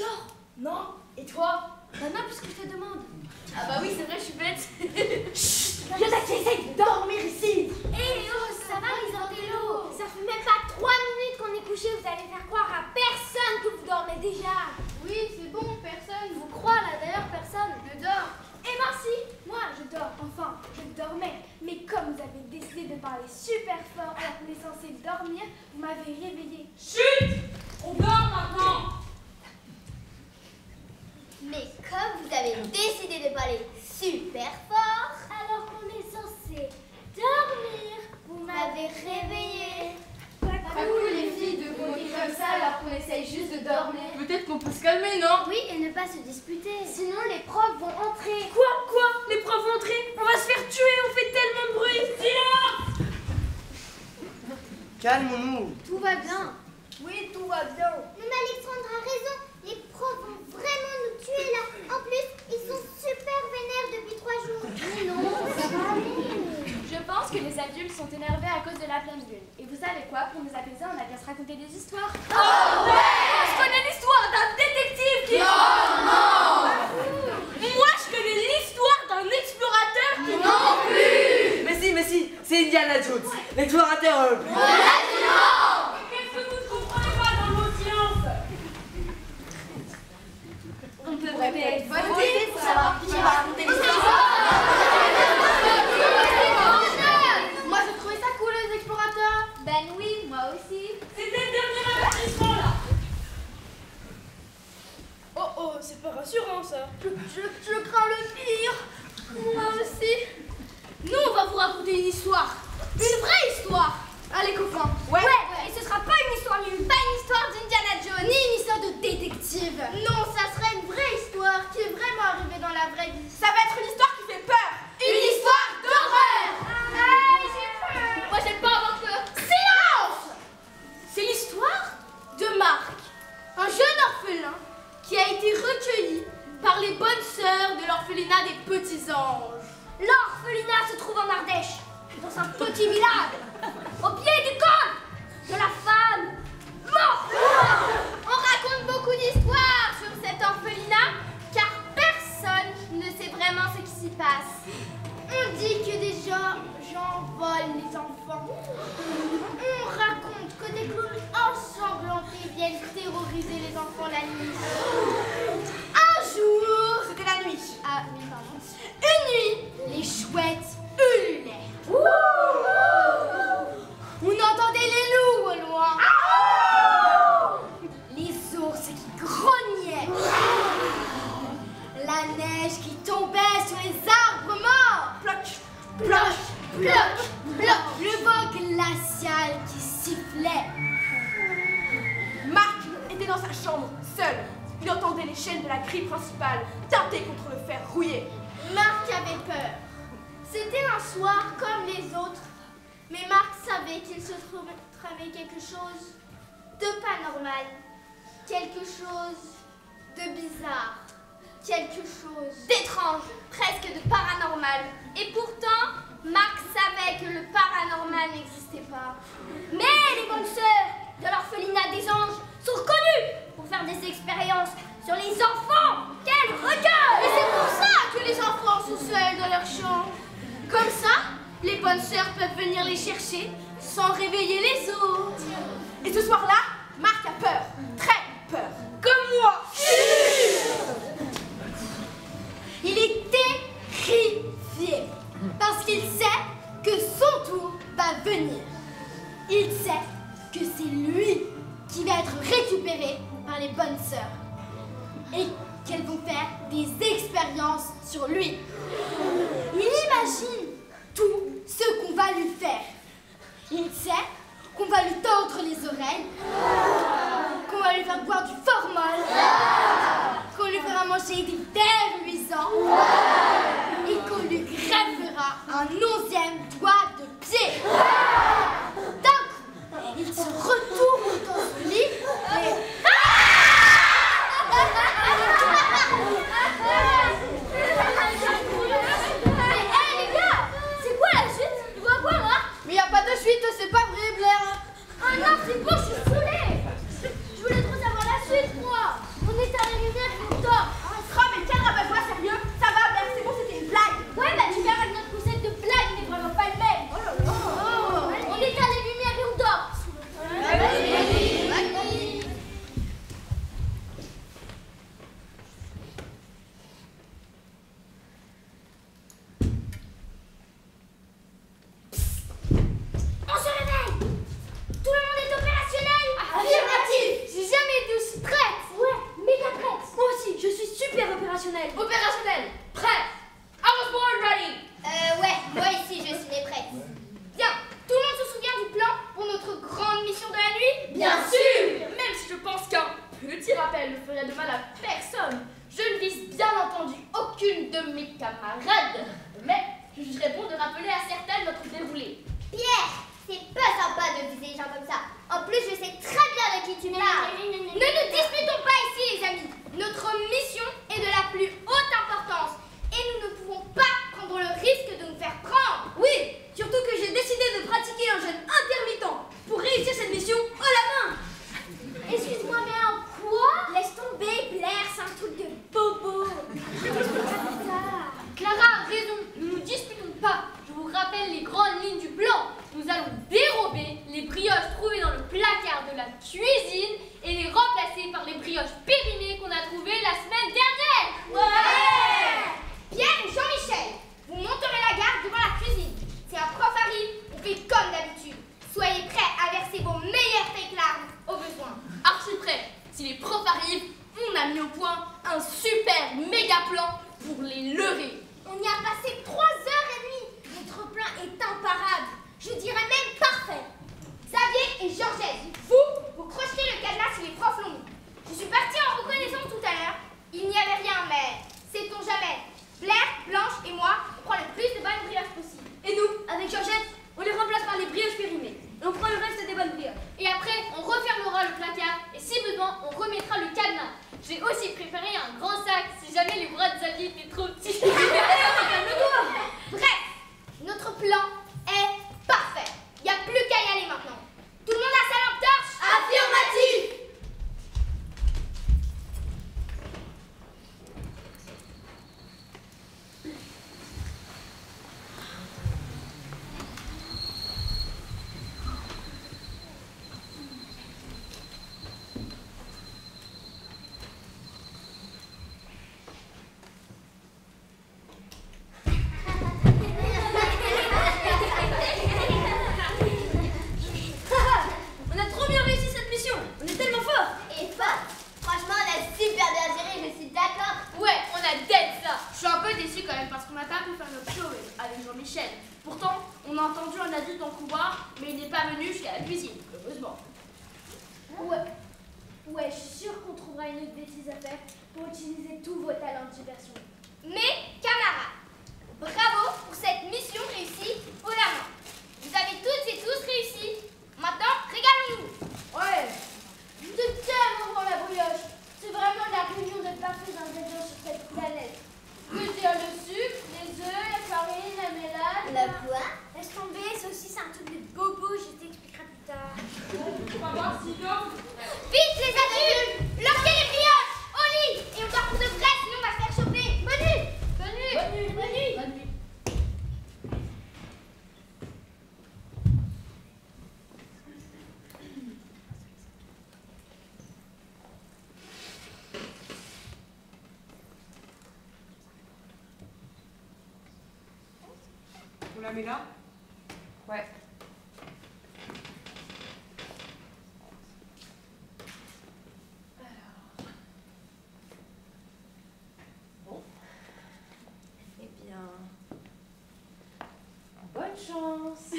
dors? Non. Et toi? Bah non, puisque je te demande. Ah bah oui, c'est vrai, je suis bête. Chut! Y'en a qui essayent de dormir ici. Eh oh, ça va les antélos? Ça fait même pas 3 minutes qu'on est couché, vous allez faire croire à personne que vous dormez déjà. Oui, c'est bon, personne. Vous croit là, d'ailleurs personne Je dors. Eh ben si, moi je dors, enfin, je dormais. Mais comme vous avez décidé de parler super fort alors qu'on est censé dormir, vous m'avez réveillée. Chut! On dort maintenant. Mais comme vous avez décidé de parler super fort alors qu'on est censé dormir, vous m'avez réveillée. Pas cool les filles de grogner comme ça alors qu'on essaye juste de dormir. Peut-être qu'on peut se calmer, non? Oui, et ne pas se disputer. Sinon les profs vont entrer. Quoi? Les profs vont entrer? On va se faire tuer, on fait tellement de bruit. Silence! Calmons-nous. Tout va bien. Oui, tout va bien. Mais Alexandre a raison. Les profs vont vraiment nous tuer là. En plus, ils sont super vénères depuis 3 jours. Mais non, ça va aller. Je pense que les adultes sont énervés à cause de la pleine lune. Et vous savez quoi? Pour nous apaiser, on a qu'à se raconter des histoires. Oh ouais! Je connais l'histoire d'un détective qui... Non! Moi, je connais l'histoire d'un explorateur qui... Non plus! Mais si, c'est Indiana Jones, l'explorateur. Qu'est-ce que vous ne comprenez pas dans nos sciences? On peut peut-être voter pour savoir qui va raconter Moi, j'ai trouvé ça cool, les explorateurs. Ben oui, moi aussi. C'était le dernier avertissement, là. Oh, c'est pas rassurant ça. Je crains le pire. Moi aussi. Nous, on va vous raconter une histoire. Une vraie histoire. Allez, copains. Ouais, et ce sera pas une histoire nulle, pas une histoire d'Indiana Jones, ni une histoire de détective. Non, ça serait une vraie histoire qui est vraiment arrivée dans la vraie vie. Ça va être une histoire qui fait peur. Une histoire d'horreur. J'ai peur. Moi, j'aime pas avoir peur. Silence. C'est l'histoire de Marc, un jeune orphelin qui a été recueilli par les bonnes sœurs de l'orphelinat des petits anges. L'orphelinat se trouve en Ardèche, dans un petit village, au pied du camp de la femme morte. On raconte beaucoup d'histoires sur cet orphelinat car personne ne sait vraiment ce qui s'y passe. On dit que des gens volent les enfants. On raconte que des clowns ensanglantés viennent terroriser les enfants la nuit. Un jour, c'était la nuit. Ah oui, pardon. Une nuit, les chouettes hurlaient. On entendait les loups au loin. Les ours qui grognaient. La neige qui tombait sur les arbres morts. Ploc, ploc, ploc, ploc. Le vent glacial qui sifflait. Marc était dans sa chambre, seul. Il entendait les chaînes de la grille principale tâter contre le fer rouillé. Marc avait peur. C'était un soir comme les autres. Mais Marc savait qu'il se trouvait quelque chose de pas normal, quelque chose de bizarre, quelque chose d'étrange, presque de paranormal. Et pourtant, Marc savait que le paranormal n'existait pas. Mais les bonnes sœurs de l'orphelinat des anges sont reconnues pour faire des expériences sur les enfants qu'elles recueillent. Et c'est pour ça que les enfants sont seuls dans leur chambre. Comme ça, les bonnes sœurs peuvent venir les chercher sans réveiller les autres. Et ce soir-là, Marc a peur, très peur, comme moi. Il est terrifié parce qu'il sait que son tour va venir. Il sait que c'est lui qui va être récupéré par les bonnes sœurs et qu'elles vont faire des expériences sur lui. Il imagine tout ce qu'on va lui faire. Il sait qu'on va lui tordre les oreilles, qu'on va lui faire boire du formol, qu'on lui fera manger des vers luisants et qu'on lui greffera un 11e doigt de pied. D'un coup, il se retourne dans son lit et... Mais y a pas de suite, c'est pas vrai, Blair. Ah non, c'est bon, je suis saoulée. Je voulais trop savoir la suite, moi. On est arrivé de la cuisine et les remplacer par les brioches périmées qu'on a trouvées la semaine dernière. Ouais! Pierre et Jean-Michel, vous monterez la garde devant la cuisine. Si un prof arrive, on fait comme d'habitude. Soyez prêts à verser vos meilleures fake larmes au besoin. Archi prêt. Si les profs arrivent, on a mis au point un super méga plan pour les leurrer. On y a passé 3h30. Notre plan est imparable. Je dirais même parfait. Xavier et Georgette, vous crochetez le cadenas si les profs l'ont mis. Je suis partie en reconnaissance tout à l'heure. Il n'y avait rien, mais sait-on jamais. Blair, Blanche et moi, on prend le plus de bonnes brioches possible. Et nous, avec Georgette, on les remplace par les brioches périmées. Et on prend le reste des bonnes brioches. Et après, on refermera le placard et si besoin, on remettra le cadenas. J'ai aussi préparé un grand sac si jamais les bras de Xavier étaient trop petits. Bref, notre plan est parfait. Il n'y a plus qu'à y aller maintenant. Tout le monde a sa lampe torche? Affirmatif! On a trop bien réussi cette mission. On est tellement forts. Et fort. Franchement, on a super bien géré, je suis d'accord. Ouais, on a dead ça. Je suis un peu déçue quand même parce qu'on n'a pas pu faire notre show avec Jean-Michel. Pourtant, on a entendu un adulte dans le couloir, mais il n'est pas venu jusqu'à la cuisine, heureusement. Ouais, je suis sûre qu'on trouvera une autre bêtise à faire pour utiliser tous vos talents de diversion. Mes camarades, bravo pour cette mission réussie haut la main. Vous avez toutes et tous réussi. Maintenant, régalons-nous. Ouais, je tellement pour la brioche. C'est vraiment la réunion des parfaits ingrédients sur cette planète. Je veux dire le sucre, les œufs, la farine, la mélange. La quoi? Laisse tomber, ça aussi c'est un truc de bobo, je t'expliquerai plus tard. Vite les adultes, lançez les brioches au lit et on dort pour de vrai sinon on va se faire choper. Bonne nuit. Bonne nuit. Bonne nuit, bonne nuit. Bonne nuit. On la met là? Ouais. Bon. Eh bien, bonne chance.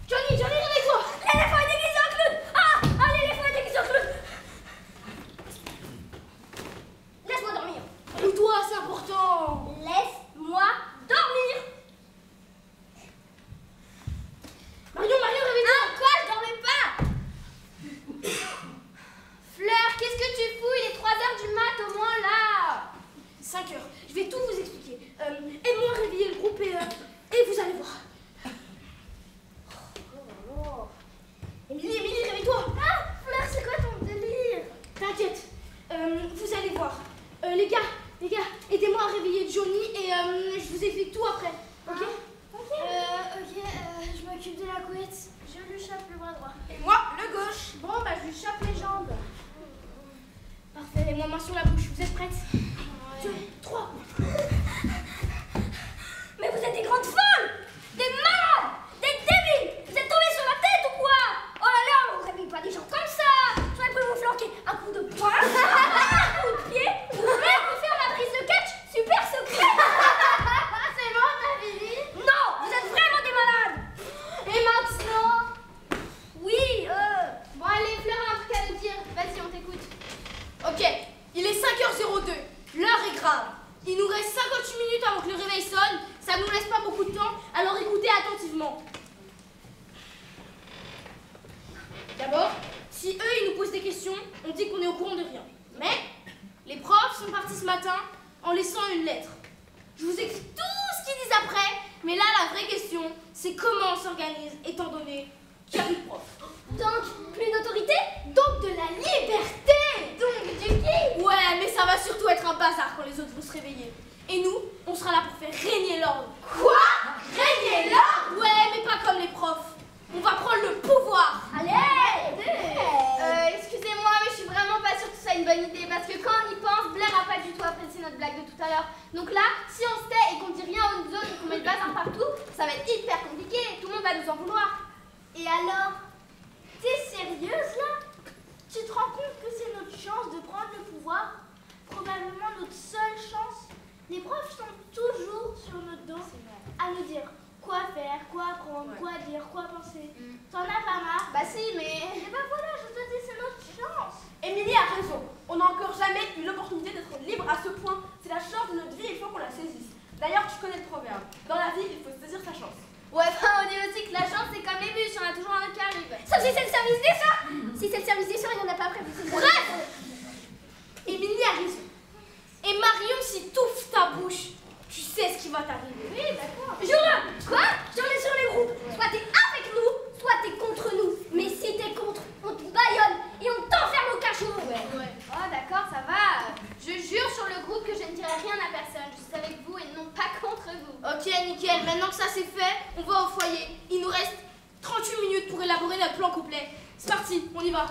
Johnny, réveille-toi. L'éléphant est déguisé en clown. Ah, l'éléphant est déguisé en clown. Laisse-moi dormir. Et toi, c'est important. Laisse-moi dormir. Marion, réveille-toi. Ah quoi, je dormais pas. Fleur, qu'est-ce que tu fous? Il est 3h du mat au moins là. 5 heures. Je vais tout vous expliquer. Aide-moi à réveiller le groupe et vous allez voir. Émilie, réveille-toi. Ah, Fleur, c'est quoi ton délire? T'inquiète. Vous allez voir. Les gars, aidez-moi à réveiller Johnny et je vous explique tout après. Ok? Ok, je m'occupe de la couette. Je lui chope le bras droit. Et moi, le gauche. Bon, bah je lui chope les jambes. Parfait. Et moi, main sur la bouche. Vous êtes prêtes? 2, 3. Mais vous êtes des grandes folles! Des malades! Des débiles! Vous êtes tombés sur la tête ou quoi? Oh là là, on réveille pas des gens comme ça! J'aurais pu vous flanquer un coup de poing, un coup de pied, ou même vous faire la prise de catch super secret! une lettre. Je vous écris tout ce qu'ils disent après, mais là, la vraie question, c'est comment on s'organise, étant donné qu'il y a plus de profs. Donc, plus d'autorité, donc de la liberté, donc du qui? Ouais, mais ça va surtout être un bazar quand les autres vont se réveiller. Et nous, on sera là pour faire régner l'ordre. Quoi? Régner l'ordre? Ouais, mais pas comme les profs. On va prendre le pouvoir. Allez! Excusez-moi, mais je suis vraiment pas sûre que ce soit une bonne idée parce que quand on y pense, Blair a pas du tout apprécié notre blague de tout à l'heure. Donc là, si on se tait et qu'on dit rien aux autres et qu'on met le bazar partout, ça va être hyper compliqué. Tout le monde va nous en vouloir. Et alors? T'es sérieuse là? Tu te rends compte que c'est notre chance de prendre le pouvoir? Probablement notre seule chance. Les profs sont toujours sur notre dos à nous dire quoi faire, quoi apprendre, quoi dire, quoi penser. T'en as pas marre? Bah si, mais... Et ben voilà, je te dis, c'est notre chance. Émilie a raison. On n'a encore jamais eu l'opportunité d'être libre à ce point. C'est la chance de notre vie, il faut qu'on la saisisse. D'ailleurs, tu connais le proverbe. Dans la vie, il faut saisir sa chance. Ouais, enfin, on dit aussi que la chance, c'est comme les bus, il y en a toujours un autre qui arrive. Sauf si c'est le service des chats. Si c'est le service des chats, il n'y en a pas après. Bref, Émilie a raison. Et Marion, si t'ouvres ta bouche, tu sais ce qui va t'arriver. Oui, d'accord. Jure-le! Quoi? J'en ai sur les groupes. Soit t'es avec nous, soit t'es contre nous. Mais si t'es contre, on te baïonne et on t'enferme au cachot. Ouais. Oh, d'accord, ça va. Je jure sur le groupe que je ne dirai rien à personne. Je suis avec vous et non pas contre vous. Ok, nickel. Maintenant que ça c'est fait, on va au foyer. Il nous reste 38 minutes pour élaborer notre plan complet. C'est parti, on y va.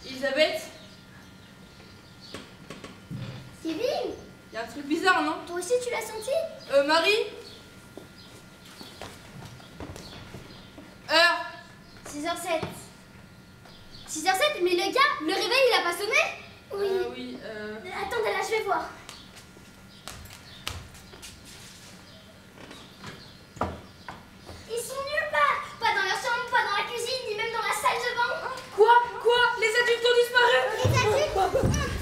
Elisabeth, Kevin, y a un truc bizarre, non? toi aussi tu l'as senti? Marie? Heure? 6h07. 6h07, mais le gars, le réveil il a pas sonné? Oui. Oui, Attendez là, je vais voir. Ils sont nulle part. Pas dans leur chambre, pas dans la cuisine, ni même dans la salle de bain. Quoi? Les adultes ont disparu? Les adultes ont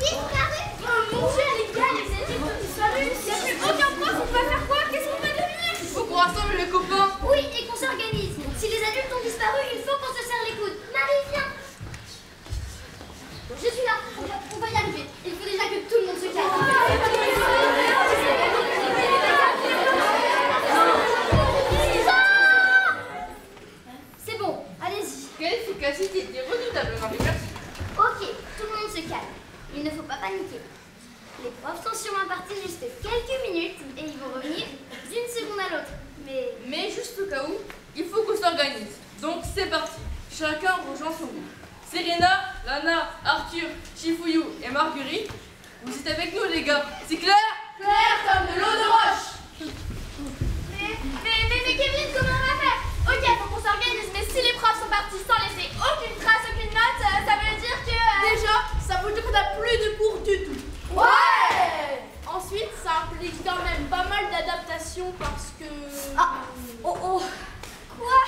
disparu. Oh mon Dieu, les gars, les adultes ont disparu. Y a plus aucun prof, on va faire quoi? Qu'est-ce qu'on va devenir? Il faut qu'on rassemble les copains. Oui, et qu'on s'organise. Si les adultes ont disparu, il faut qu'on se serre les coudes. Marie, viens. Je suis là. On va y arriver. Il faut déjà que tout le monde se C'est bon, allez-y. Quelle efficacité, t'es redoutable, Marie, merci. Ok, tout le monde se calme. Il ne faut pas paniquer. Les profs sont sûrement partis juste quelques minutes et ils vont revenir d'une seconde à l'autre. Mais juste au cas où, il faut qu'on s'organise. Donc c'est parti. Chacun rejoint son groupe. Serena, Lana, Arthur, Chifouyou et Marguerite, vous êtes avec nous les gars. C'est clair? Clair comme de l'eau de roche. Mais Kevin, comment on va faire? Ok, faut qu'on s'organise, mais si les profs sont partis sans laisser aucune trace, aucune note, ça veut dire que... Déjà, ça veut dire qu'on n'a plus de cours du tout. Ouais! Ensuite, ça implique quand même pas mal d'adaptation parce que... Quoi?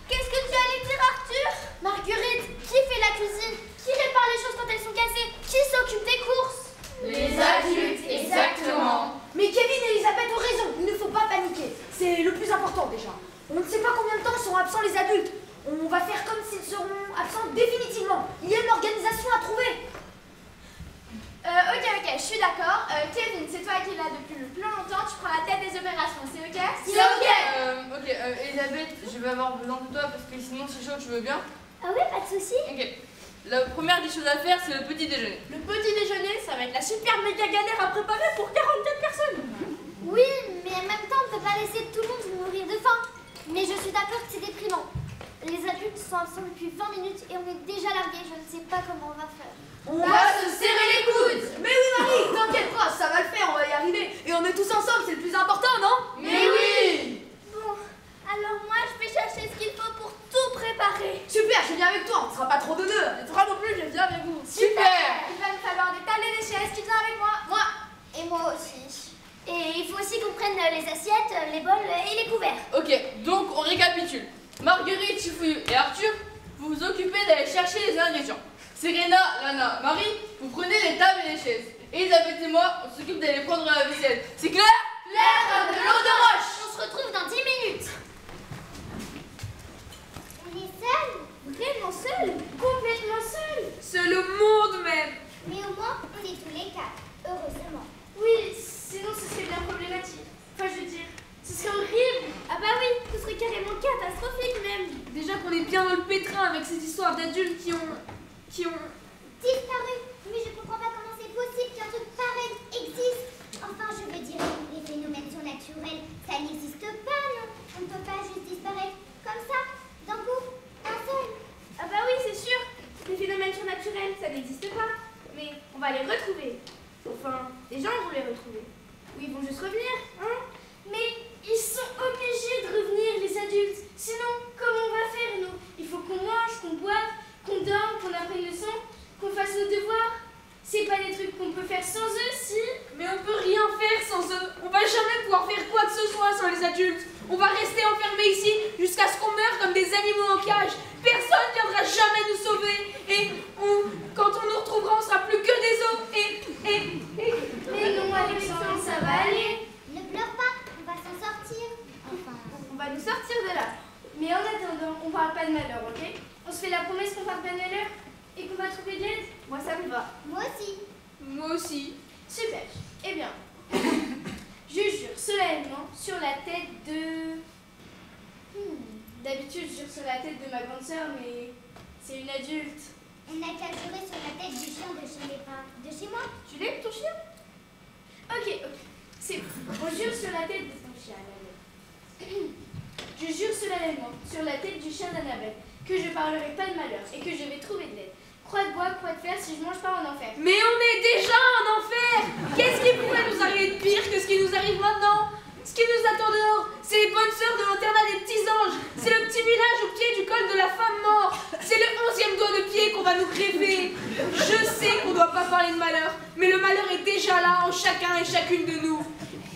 Qu'est-ce que tu allais dire, Arthur? Marguerite, qui fait la cuisine? Qui répare les choses quand elles sont cassées? Qui s'occupe des courses? Les adultes, exactement. Mais Kevin et Elisabeth ont raison, il ne faut pas paniquer. C'est le plus important déjà. On ne sait pas combien de temps seront absents les adultes. On va faire comme s'ils seront absents définitivement. Il y a une organisation à trouver. Ok, je suis d'accord. Kevin, c'est toi qui es là depuis le plus longtemps, tu prends la tête des opérations, c'est ok? C'est ok. Elisabeth, je vais avoir besoin de toi parce que sinon c'est chaud, tu veux bien? Ah oui, pas de souci. Ok. La première des choses à faire, c'est le petit déjeuner. Le petit déjeuner, ça va être la super méga galère à préparer pour 44 personnes. Oui, mais en même temps, on ne peut pas laisser tout le monde mourir de faim. Mais je suis d'accord que c'est déprimant. Les adultes sont absents depuis 20 minutes et on est déjà largués. Je ne sais pas comment on va faire. On va se serrer les coudes. Mais oui, Marie, t'inquiète pas, ça va le faire, on va y arriver. Et on est tous ensemble, c'est le plus important, non? Mais oui. Bon, alors moi, je vais chercher ce qu'il faut pour tout préparer. Super, je viens avec toi, on ne sera pas trop de deux. Et toi non plus, je viens avec vous. Super. Il va me falloir des tables et des chaises. Qui vient avec moi? Moi. Et moi aussi. Et il faut aussi qu'on prenne les assiettes, les bols et les couverts. Ok, donc on récapitule. Marguerite, Chifouillou et Arthur, vous vous occupez d'aller chercher les ingrédients. Serena, Lana, Marie, vous prenez les tables et les chaises. Elisabeth et moi, on s'occupe d'aller prendre la vaisselle. C'est clair? Claire comme de l'eau de roche. On se retrouve dans 10 minutes. On est seuls? Vraiment seuls? Complètement seuls? Seul au monde même. Mais au moins, on est tous les quatre, heureusement. Oui, sinon ce serait bien problématique. Enfin, je veux dire, ce serait horrible. Ah bah oui, ce serait carrément catastrophique même. Déjà qu'on est bien dans le pétrin avec ces histoires d'adultes qui ont... Disparu. Mais je comprends pas comment c'est possible qu'un truc pareil existe. Enfin, je veux dire, les phénomènes surnaturels, ça n'existe pas, non? On ne peut pas juste disparaître comme ça, d'un coup, un seul. Ah bah oui, c'est sûr. Les phénomènes surnaturels, ça n'existe pas. Mais on va les retrouver. Enfin, les gens vont les retrouver. Ou ils vont juste revenir, hein? Mais ils sont obligés de revenir, les adultes. Sinon, comment on va faire, nous? Il faut qu'on mange, qu'on boive, qu'on dorme, qu'on apprenne le son, qu'on fasse nos devoirs. C'est pas des trucs qu'on peut faire sans eux, si? Mais on peut rien faire sans eux. On va jamais pouvoir faire quoi que ce soit sans les adultes. On va rester enfermés ici jusqu'à ce qu'on meure comme des animaux en cage. Personne ne viendra jamais nous sauver. Et quand on nous retrouvera, on sera plus que des os. Mais non, Alexandre, ça va aller. Ne pleure pas, on va s'en sortir. Enfin, On va nous sortir de là. Mais en attendant, on parle pas de malheur, ok? On se fait la promesse qu'on parle pas de malheur et qu'on va trouver de l'aide? Moi, ça me va. moi aussi. Moi aussi. Super. Eh bien, je jure solennellement sur la tête de... D'habitude, je jure sur la tête de ma grande sœur, mais c'est une adulte. On n'a qu'à jurer sur la tête du chien de chez les pas. De chez moi? Tu l'aimes, ton chien? Ok. C'est bon. On jure sur la tête de ton chien, Annabelle. Je jure solennellement sur la tête du chien d'Annabelle que je parlerai pas de malheur et que je vais trouver de l'aide. Croix de bois, croix de fer, si je mange pas en enfer. Mais on est déjà en enfer. Qu'est-ce qui pourrait nous arriver de pire que ce qui nous arrive maintenant? Ce qui nous attend dehors, c'est les bonnes sœurs de l'internat des petits anges. C'est le petit village au pied du col de la femme morte. C'est le 11e doigt de pied qu'on va nous greffer. Je sais qu'on doit pas parler de malheur, mais le malheur est déjà là en chacun et chacune de nous.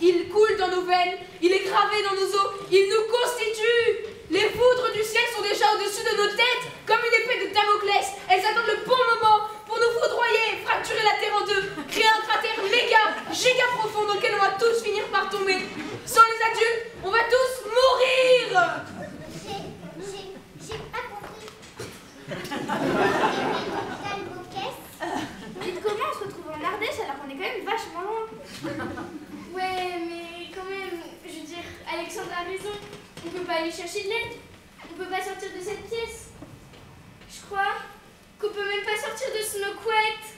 Il coule dans nos veines, il est gravé dans nos os, il nous constitue. Les foudres du ciel sont déjà au-dessus de nos têtes, comme une épée de Damoclès. Elles attendent le bon moment pour nous foudroyer, fracturer la terre en deux, créer un cratère giga profond dans lequel on va tous finir par tomber. Sans les adultes, on va tous mourir. J'ai pas compris. Calme vos caisses. Dites comment on se retrouve en Ardèche alors qu'on est quand même vachement loin. Ouais, mais quand même, je veux dire, Alexandre a raison. On peut pas aller chercher de l'aide. On peut pas sortir de cette pièce. Je crois qu'on peut même pas sortir de ce nos couettes.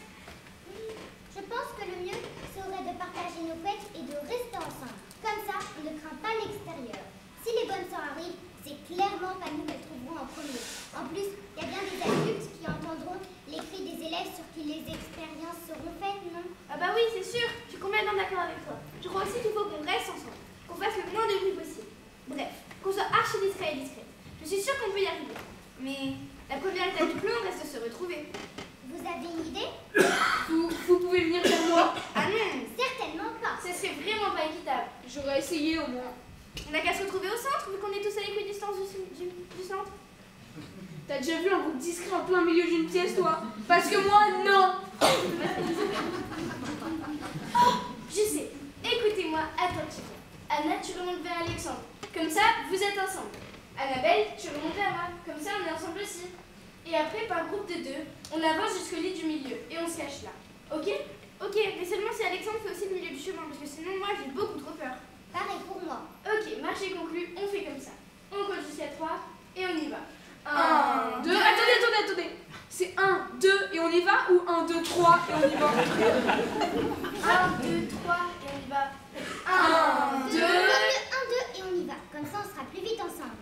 Je pense que le mieux serait de partager nos couettes et de rester ensemble. Comme ça, on ne craint pas l'extérieur. Si les bonnes sœurs arrivent, c'est clairement pas nous qu'elles trouveront en premier. En plus, il y a bien des adultes qui entendront les cris des élèves sur qui les expériences seront faites, non? Ah bah oui, c'est sûr. Je suis complètement d'accord avec toi. Je crois aussi qu'il faut qu'on reste ensemble. Qu'on fasse le moins de bruit possible. Bref, qu'on soit archi discret et discret. Je suis sûre qu'on peut y arriver. Mais la première étape du plan reste de se retrouver. Vous avez une idée? Vous pouvez venir vers moi. Ah non, Certainement pas. ce serait vraiment pas équitable. J'aurais essayé au moins. On n'a qu'à se retrouver au centre, vu qu'on est tous à l'équidistance du centre. T'as déjà vu un groupe discret en plein milieu d'une pièce, toi? Parce que moi, non. Oh, je sais. Écoutez-moi attentivement. Anna, tu remontes vers Alexandre. Comme ça, vous êtes ensemble. Annabelle, tu remontes vers moi. Comme ça, on est ensemble aussi. Et après, par groupe de deux, on avance jusqu'au lit du milieu et on se cache là. Ok? Ok, mais seulement si Alexandre fait aussi le milieu du chemin, parce que sinon, moi, j'ai beaucoup trop peur. Pareil pour moi. Ok, marché conclu, on fait comme ça. On compte jusqu'à 3 et on y va. 1, 2, attendez. C'est 1, 2 et on y va ou 1, 2, 3 et on y va? 1, 2, 3 et on y va. 1, 2. Comme le 1, 2 et on y va. Comme ça, on sera plus vite ensemble.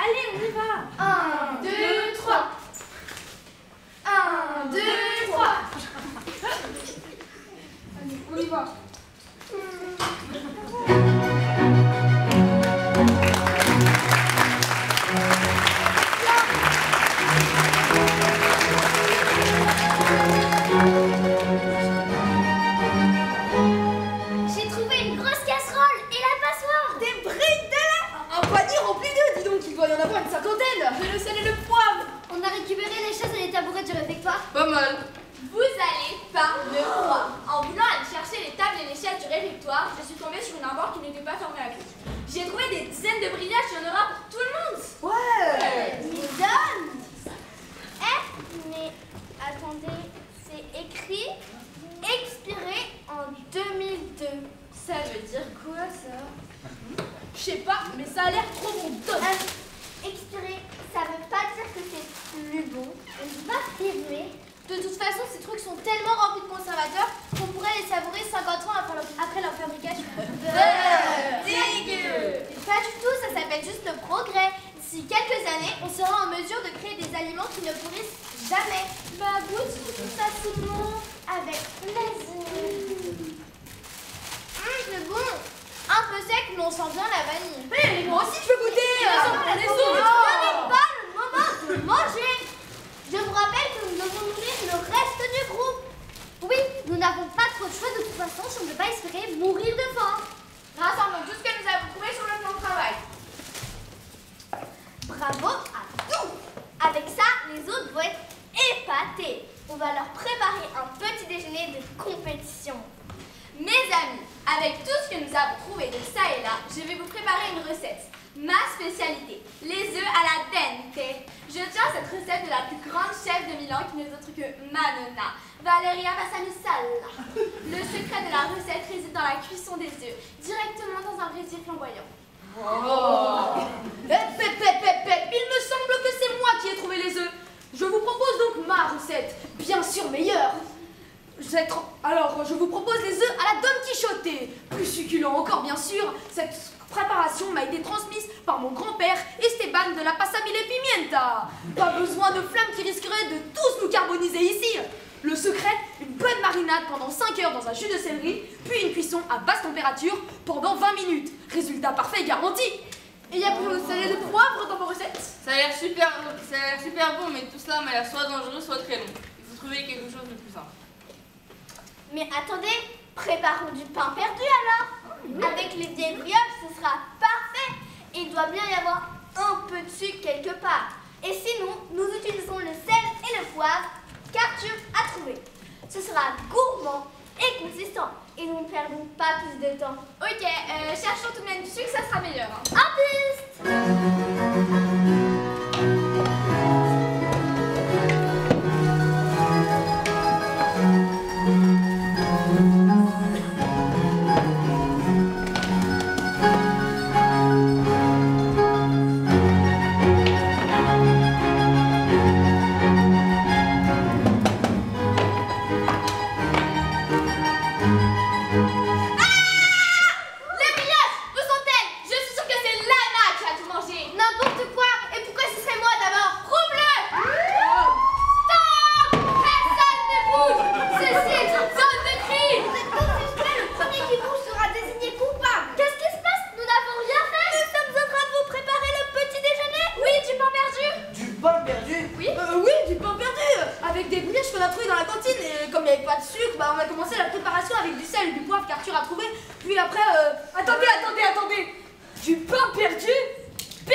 Allez, on y va. 1, 2, 3. 1, 2, 3. Allez, on y va. J'ai trouvé une grosse casserole et la passoire. Des briques de lait. Un panier rempli d'œufs, dis donc, il doit y en avoir une cinquantaine. J'ai le sel et le poivre. On a récupéré les chaises et les tabourets du réfectoire. Pas mal. Vous allez pas me croire. En voulant aller chercher les tables et les chaises du réfectoire, je suis tombée sur une armoire qui n'était pas fermée à clé. J'ai trouvé des dizaines de brillages, il y en aura pour tout le monde. Ouais. Mesdames. Mais attendez, c'est écrit expiré en 2002. Ça veut dire quoi ça? Je sais pas, mais ça a l'air trop bon. Expiré, ça veut pas dire que c'est plus bon. On va firmer. De toute façon, ces trucs sont tellement remplis de conservateurs qu'on pourrait les savourer 50 ans après leur fabrication. Dégueu. Pas du tout, ça s'appelle juste le progrès. D'ici quelques années, on sera en mesure de créer des aliments qui ne pourrissent jamais. Bah, goûte tout facilement avec plaisir. C'est bon. Un peu sec, mais on sent bien la vanille. Hé, moi aussi je veux goûter. Les autres, ce n'est pas le moment de manger. Je vous rappelle que nous devons nourrir le reste du groupe. Oui, nous n'avons pas trop de choix de toute façon si on ne veut pas espérer mourir de faim. Rassemblons tout ce que nous avons trouvé sur le plan de travail. Bravo à tous. Avec ça, les autres vont être épatés. On va leur préparer un petit déjeuner de compétition. Mes amis, avec tout ce que nous avons trouvé de ça et là, je vais vous préparer une recette. Ma spécialité, les œufs à la dente. Je tiens cette recette de la plus grande chef de Milan qui n'est autre que ma nonna, Valeria Massanussala. Le secret de la recette réside dans la cuisson des œufs, directement dans un brésil flamboyant. Il me semble que c'est moi qui ai trouvé les œufs. Je vous propose donc ma recette, bien sûr meilleure. Alors, je vous propose les œufs à la Don Quichotte. Plus succulent encore, bien sûr. Cette préparation m'a été transmise par mon grand-père Esteban de la Passamile Pimienta. Pas besoin de flammes qui risqueraient de tous nous carboniser ici. Le secret, une bonne marinade pendant 5 heures dans un jus de céleri, puis une cuisson à basse température pendant 20 minutes. Résultat parfait garanti. Et il y a plus de sel et de poivre dans vos recettes. Ça a l'air super bon, mais tout cela m'a l'air soit dangereux, soit très long. Il faut trouver quelque chose de plus simple. Mais attendez, préparons du pain perdu alors. Avec les vieilles brioches, ce sera parfait. Il doit bien y avoir un peu de sucre quelque part. Et sinon, nous utilisons le sel et le poivre qu'Arthur a trouvé. Ce sera gourmand et consistant. Et nous ne perdons pas plus de temps. Ok, cherchons tout de même du sucre, ça sera meilleur. Hein. En piste. Attendez. Du pain perdu. Pas.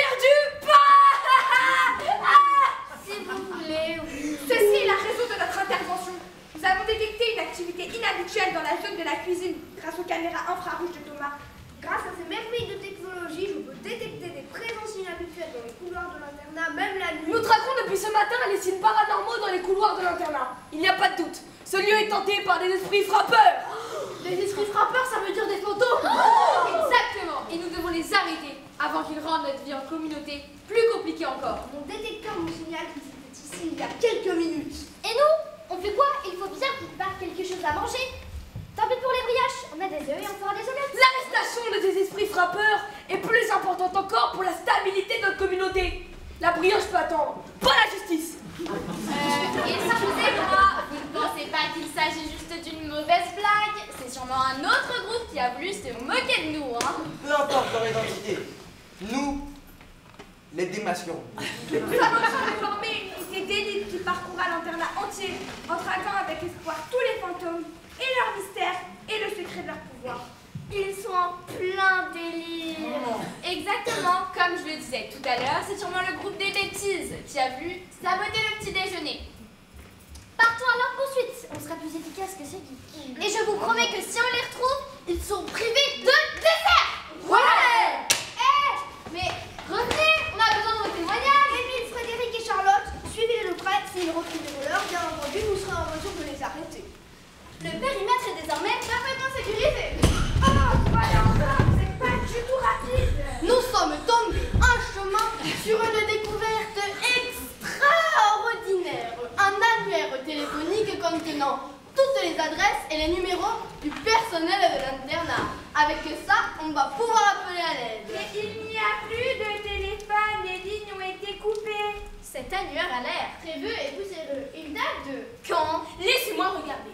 Si vous voulez, oui. Ceci est la raison de notre intervention. Nous avons détecté une activité inhabituelle dans la zone de la cuisine grâce aux caméras infrarouges de Thomas. Grâce à ces merveilles de technologie, je peux détecter des présences inhabituelles dans les couloirs de l'internat, même la nuit. Nous traquons depuis ce matin les signes paranormaux dans les couloirs de l'internat. Il n'y a pas de doute. Ce lieu est hanté par des esprits frappeurs. Des esprits frappeurs, ça veut dire des fantômes. Exactement. Et nous devons les arrêter avant qu'ils rendent notre vie en communauté plus compliquée encore. Mon détecteur me signale qu'ils étaient ici il y a quelques minutes. Et nous, on fait quoi? Il faut bien qu'on prépare quelque chose à manger. Tant pis pour les brioches, on a des œufs et on fera des omelettes. L'arrestation de ces esprits frappeurs est plus importante encore pour la stabilité de notre communauté. rien je peux attendre. Pas la justice. Excusez-moi, vous ne pensez pas qu'il s'agit juste d'une mauvaise blague? C'est sûrement un autre groupe qui a voulu se moquer de nous, hein? Peu importe leur identité. Nous, les démasquons. Nous allons former une unité d'élite qui parcourra l'internat entier en traquant avec espoir tous les fantômes et leurs mystères et le secret de leur pouvoir. Ils sont en plein délire. Exactement, comme je le disais tout à l'heure, c'est sûrement le groupe des bêtises qui a voulu saboter le petit déjeuner. Partons à leur poursuite. On sera plus efficace que ces geeks. Et je vous promets que si on les retrouve, ils sont privés de dessert. Ouais! Mais revenez, on a besoin de vos témoignages. Émile, Frédéric et Charlotte, suivez-les de près. S'ils retrouvent des voleurs, bien entendu, nous serons en mesure de les arrêter. Le périmètre est désormais parfaitement sécurisé. Oh, voilà encore, c'est pas du tout rapide. Nous sommes tombés en chemin sur une découverte extraordinaire. Un annuaire téléphonique contenant toutes les adresses et les numéros du personnel de l'internat. Avec ça, on va pouvoir appeler à l'aide. Mais il n'y a plus de téléphone, les lignes ont été coupées. Cet annuaire a l'air. Prévu et poussiéreux. Il date de... Quand? Laissez-moi regarder.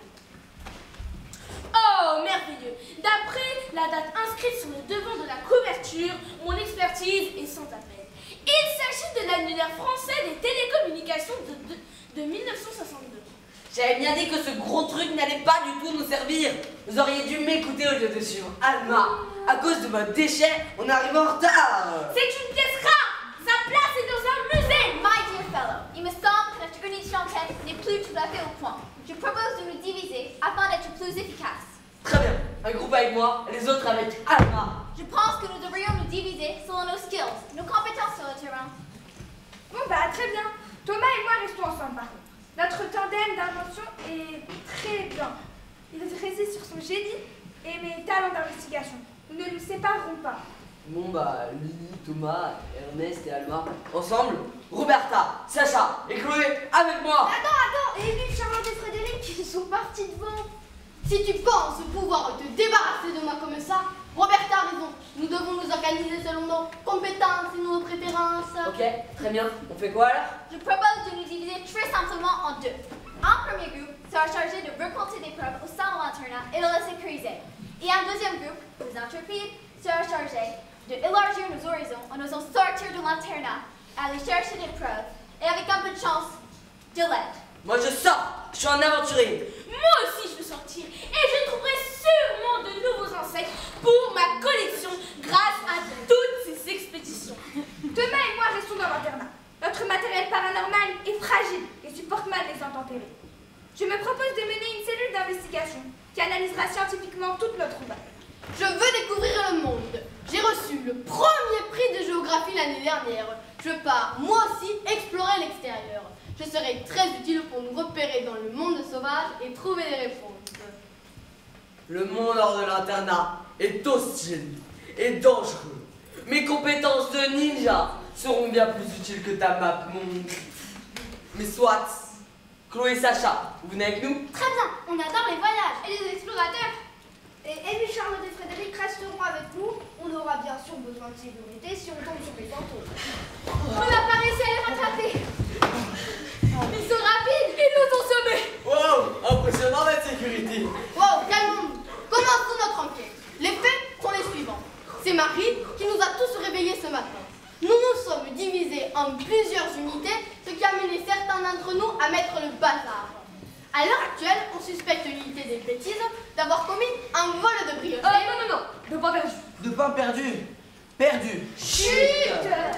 Oh, merveilleux! D'après la date inscrite sur le devant de la couverture, mon expertise est sans appel. Il s'agit de l'annuaire français des télécommunications de 1962. J'avais bien dit que ce gros truc n'allait pas du tout nous servir. Vous auriez dû m'écouter au lieu de suivre Alma. À cause de votre déchet, on arrive en retard. C'est une pièce rare! Sa place est dans un musée! My dear fellow, il me semble que notre unité d'enquête n'est plus tout à fait au point. Je propose de nous diviser afin d'être plus efficaces. Très bien. Un groupe avec moi, les autres avec Alma. Je pense que nous devrions nous diviser selon nos skills, nos compétences sur le terrain. Bon bah très bien. Thomas et moi restons ensemble par contre. Notre tandem d'invention est très bien. Il réside sur son génie et mes talents d'investigation. Nous ne nous séparerons pas. Bon bah, Lily, Thomas, Ernest et Alma. Ensemble, Roberta, Sacha et Chloé avec moi. Attends, et Émile, Charlotte et Frédéric, ils sont partis devant. Si tu penses pouvoir te débarrasser de moi comme ça, Roberta a raison. Nous devons nous organiser selon nos compétences et nos préférences. Ok, très bien. On fait quoi alors? Je propose de nous diviser très simplement en deux. Un premier groupe sera chargé de reconter des preuves au sein de l'internat et de les sécuriser. Et un deuxième groupe, les intrépides, sera chargé d'élargir nos horizons en osant sortir de l'internat, aller chercher des preuves et avec un peu de chance, de l'aide. Moi je sors. Je suis un aventurier. Moi aussi je veux sortir et je trouverai sûrement de nouveaux insectes pour ma collection grâce à toutes ces expéditions. Thomas et moi restons dans l'internat. Notre matériel paranormal est fragile et supporte mal les intempéries. Je me propose de mener une cellule d'investigation qui analysera scientifiquement toute notre ouvrage. Je veux découvrir le monde. J'ai reçu le premier prix de géographie l'année dernière. Je pars, moi aussi, explorer l'extérieur. Je serai très utile pour nous repérer dans le monde sauvage et trouver des réponses. Le monde hors de l'internat est hostile et dangereux. Mes compétences de ninja seront bien plus utiles que ta map monde. Mais soit, Chloé et Sacha, vous venez avec nous? Très bien, on adore les voyages. Et les explorateurs. Et Émile, Charlotte et Frédéric resteront avec nous. On aura bien sûr besoin de sécurité si on tombe sur les fantômes. On n'a pas réussi à les rattraper. Ils sont rapides, ils nous ont semés. Wow, impressionnant la sécurité. Wow, calmons-nous. Commençons notre enquête. Les faits sont les suivants. C'est Marie qui nous a tous réveillés ce matin. Nous nous sommes divisés en plusieurs unités, ce qui a mené certains d'entre nous à mettre le bazar. À l'heure actuelle, on suspecte l'unité des bêtises d'avoir commis un vol de brioche. Non, de pas perdu. De pain perdu. Perdu. Chut!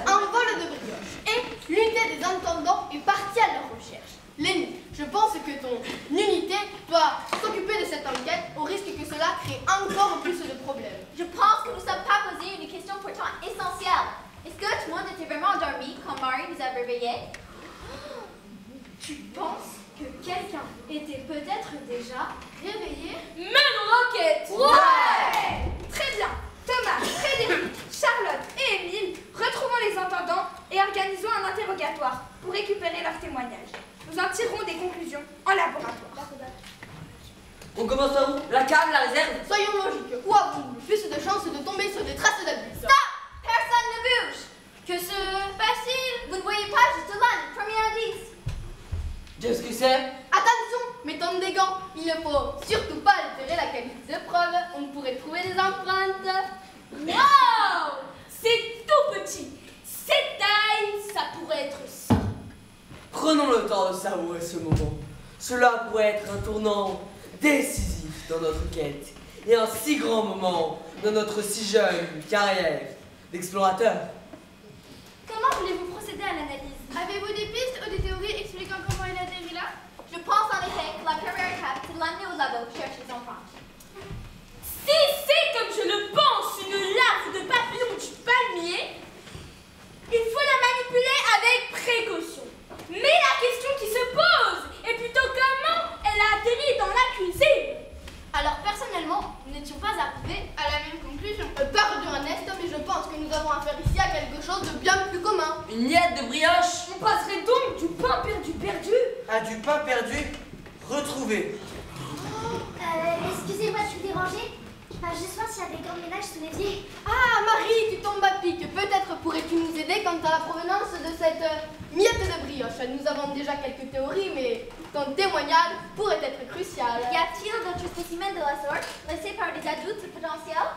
Un vol de brioche. Et l'unité des intendants est partie à leur recherche. Lenny, je pense que ton unité doit s'occuper de cette enquête au risque que cela crée encore plus de problèmes. Je pense que nous ne sommes pas posé une question pourtant essentielle. Est-ce que tout le monde était vraiment endormi quand Marie nous a réveillés? Tu penses que quelqu'un était peut-être déjà réveillé? Menons l'enquête. Ouais! Très bien. Thomas, Frédéric, Charlotte et Émile, retrouvons les entendants et organisons un interrogatoire pour récupérer leurs témoignages. Nous en tirerons des conclusions en laboratoire. On commence par où? La cave, la réserve? Soyons logiques. Où avons-nous le plus de chances de tomber sur des traces d'abus? Stop! Personne ne bouge. Que se passe-t-il? Vous ne voyez pas c'est? Attention, mettons des gants. Il ne faut surtout pas altérer la qualité de preuve. On pourrait trouver des empreintes. Waouh! C'est tout petit. Cette taille, ça pourrait être ça. Prenons le temps de savourer ce moment. Cela pourrait être un tournant décisif dans notre quête et un si grand moment dans notre si jeune carrière d'explorateur. Comment voulez-vous procéder à l'analyse? Avez-vous des pistes ou des théories expliquant comment il atterrit là? Je pense en effet que la première étape, c'est de l'amener au labo chercher son empreintes. Si c'est comme je le pense une larve de papillon du palmier, il faut la manipuler avec précaution. Mais la question qui se pose est plutôt comment elle a atterri dans la cuisine. Alors personnellement, nous n'étions pas arrivés à la même conclusion. Pardon Ernest, mais je pense que nous avons affaire ici à quelque chose de bien plus commun. Une miette de brioche? On passerait donc du pain perdu À du pain perdu, retrouvé. Excusez-moi de vous déranger. Je sois s'il y a des gants de ménage sous l'évier. Ah Marie, tu tombes à pic. Peut-être pourrais-tu nous aider quant à la provenance de cette miette de brioche. Nous avons déjà quelques théories, mais ton témoignage pourrait être crucial. Y a-t-il d'autres spécimens de la sorte, laissés par des adultes potentiels?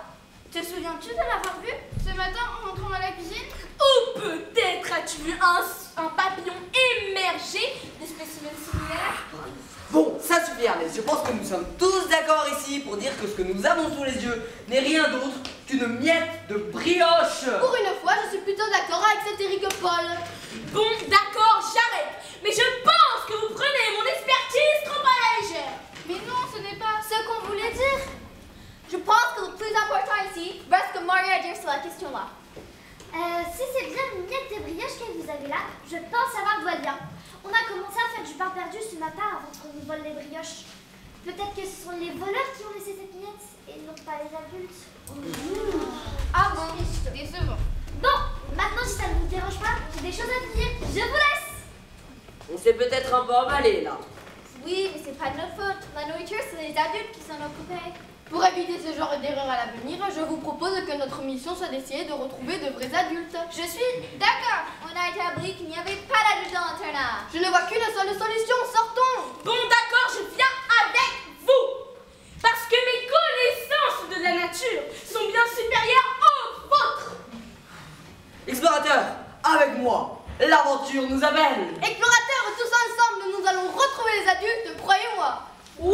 Te souviens-tu de l'avoir vu ce matin en rentrant à la cuisine? Ou peut-être as-tu vu un papillon émerger de spécimens similaires? Bon, ça suffit Ernest, je pense que nous sommes tous d'accord ici pour dire que ce que nous avons sous les yeux n'est rien d'autre qu'une miette de brioche. Pour une fois, je suis plutôt d'accord avec cet Eric Paul. Bon, d'accord, j'arrête. Mais je pense que vous prenez mon expertise trop à la légère. Mais non, ce n'est pas ce qu'on voulait dire. Je pense que le plus important ici reste ce que Marie a à dire sur la question-là. Si c'est bien une miette de brioche que vous avez là, je pense savoir d'où elle vient. On a commencé à faire du pain perdu ce matin avant qu'on nous vole les brioches. Peut-être que ce sont les voleurs qui ont laissé cette miette et non pas les adultes. Ah bon, décevant. Bon, maintenant si ça ne vous dérange pas, j'ai des choses à vous dire. Je vous laisse. On s'est peut-être un peu emballé là. Oui, mais c'est pas de notre faute. La nourriture, c'est les adultes qui s'en occupent. Pour éviter ce genre d'erreur à l'avenir, je vous propose que notre mission soit d'essayer de retrouver de vrais adultes. Je suis d'accord. On a établi qu'il n'y avait pas d'adultes dans l'internat. Je ne vois qu'une seule solution, sortons! Bon, d'accord, je viens avec vous. Parce que mes connaissances de la nature sont bien supérieures aux vôtres. Explorateur, avec moi, l'aventure nous appelle. Explorateurs, tous ensemble, nous allons retrouver les adultes, croyez-moi! Ouais!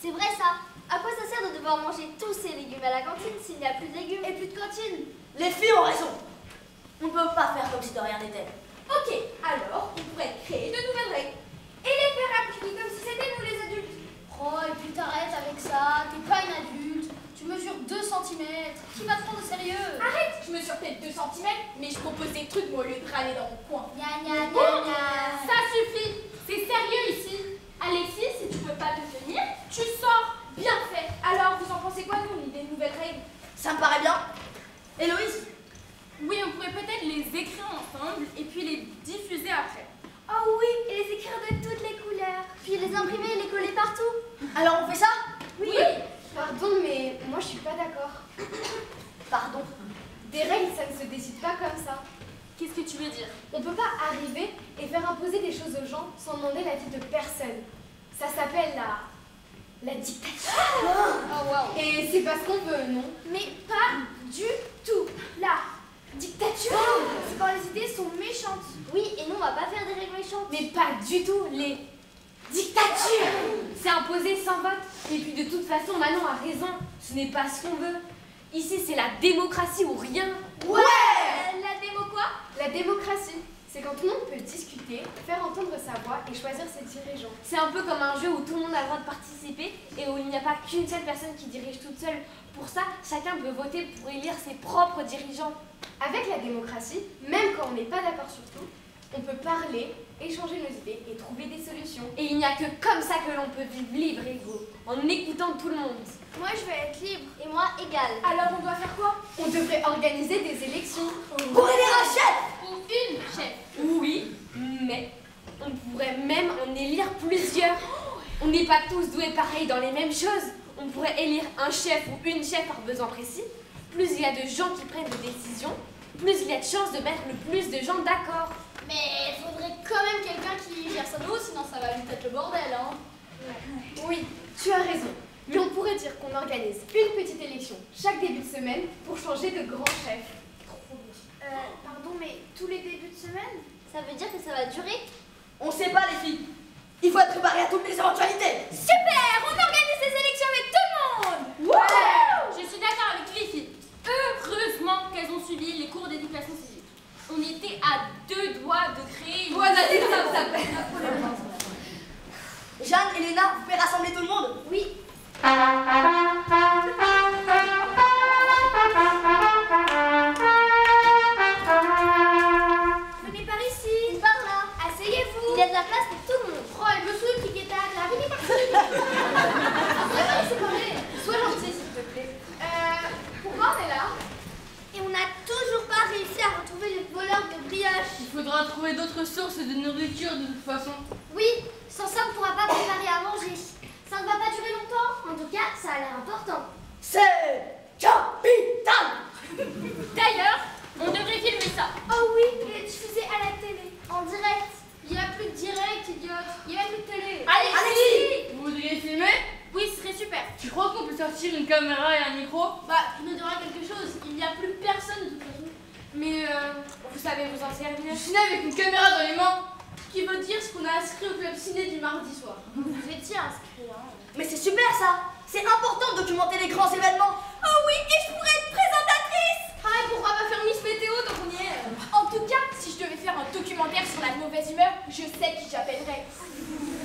C'est vrai ça. À quoi ça sert de devoir manger tous ces légumes à la cantine s'il n'y a plus de légumes et plus de cantine? Les filles ont raison. On ne peut pas faire comme si de rien n'était. Ok, alors on pourrait créer de nouvelles règles et les faire appliquer comme si c'était nous les adultes. Oh, et puis t'arrêtes avec ça, t'es pas une adulte, tu mesures 2 cm, qui va te prendre au sérieux? Arrête, je mesure peut-être 2 cm, mais je propose des trucs moi au lieu de râler dans mon coin. Gna gna gna gna. Ça suffit, c'est sérieux ici. Alexis, si tu peux pas te tenir, tu sors. Bien fait. Alors, vous en pensez quoi, nous, des nouvelles règles? Ça me paraît bien. Héloïse? Oui, on pourrait peut-être les écrire ensemble et puis les diffuser après. Oh oui, et les écrire de toutes les couleurs. Puis les imprimer et les coller partout. Alors on fait ça? Oui. Pardon, mais moi je suis pas d'accord. Pardon. Des règles, ça ne se décide pas comme ça. Qu'est-ce que tu veux dire? On peut pas arriver et faire imposer des choses aux gens sans demander l'avis de personne. Ça s'appelle la dictature. Oh wow. Et c'est parce qu'on veut, non? Mais pas Du tout. La dictature. C'est quand les idées sont méchantes. oui, et nous on va pas faire des règles méchantes. Mais pas du tout, les dictatures. C'est imposé sans vote. Et puis de toute façon, Manon a raison. Ce n'est pas ce qu'on veut. Ici, c'est la démocratie ou rien. La démo quoi? La démocratie. C'est quand tout le monde peut discuter, faire entendre sa voix et choisir ses dirigeants. C'est un peu comme un jeu où tout le monde a le droit de participer et où il n'y a pas qu'une seule personne qui dirige toute seule. Pour ça, chacun peut voter pour élire ses propres dirigeants. Avec la démocratie, même quand on n'est pas d'accord sur tout, on peut parler, échanger nos idées et trouver des solutions. Et il n'y a que comme ça que l'on peut vivre libre et égaux, en écoutant tout le monde. Moi je veux être libre. Et moi égale. Alors on doit faire quoi? On devrait organiser des élections. Pour élire un chef! Ou une chef. Oui, mais on pourrait même en élire plusieurs. On n'est pas tous doués pareil dans les mêmes choses. On pourrait élire un chef ou une chef par besoin précis. Plus il y a de gens qui prennent des décisions, plus il y a de chances de mettre le plus de gens d'accord. Mais il faudrait quand même quelqu'un qui gère ça de haut, sinon ça va vite être le bordel, hein. Oui, tu as raison. Mais on pourrait dire qu'on organise une petite élection chaque début de semaine pour changer de grand chef. Pardon, mais tous les débuts de semaine? Ça veut dire que ça va durer? On sait pas les filles. Il faut être préparé à toutes les éventualités. Super, on organise des élections avec tout le monde. Ouais. Je suis d'accord avec les filles. Heureusement qu'elles ont suivi les cours d'éducation civique. On était à 2 doigts de créer une... Jeanne et Léna, vous pouvez rassembler tout le monde? Oui. Venez par ici. Par là. Asseyez-vous. Il y a de la place pour tout le monde. Oh, elle me saoule, qui est là. Venez par ici. C'est parler. Sois gentil, s'il te plaît. Pourquoi on est là? Et on n'a toujours pas réussi à retrouver les voleurs de brioche. Il faudra trouver d'autres sources de nourriture de toute façon. Oui, sans ça on ne pourra pas préparer à manger. Ça ne va pas durer longtemps. En tout cas, ça a l'air important. C'est capital! D'ailleurs, on devrait filmer ça. Oh oui, il est diffusé à la télé, en direct. Il n'y a plus de direct, idiote. Il n'y a plus de télé. Alexis, Vous voudriez filmer? oui, ce serait super. Tu crois qu'on peut sortir une caméra et un micro? Bah, il nous donnera quelque chose. Il n'y a plus personne de toute façon. Mais vous savez vous en servir. Ciné avec une caméra dans les mains. Qui veut dire ce qu'on a inscrit au club ciné du mardi soir. Vous étiez inscrit, hein. Mais c'est super ça! C'est important de documenter les grands événements! Oh oui, et je pourrais être présentatrice. Ah, et pourquoi pas faire Miss Météo donc on y est? En tout cas, si je devais faire un documentaire sur la mauvaise humeur, je sais qui j'appellerais.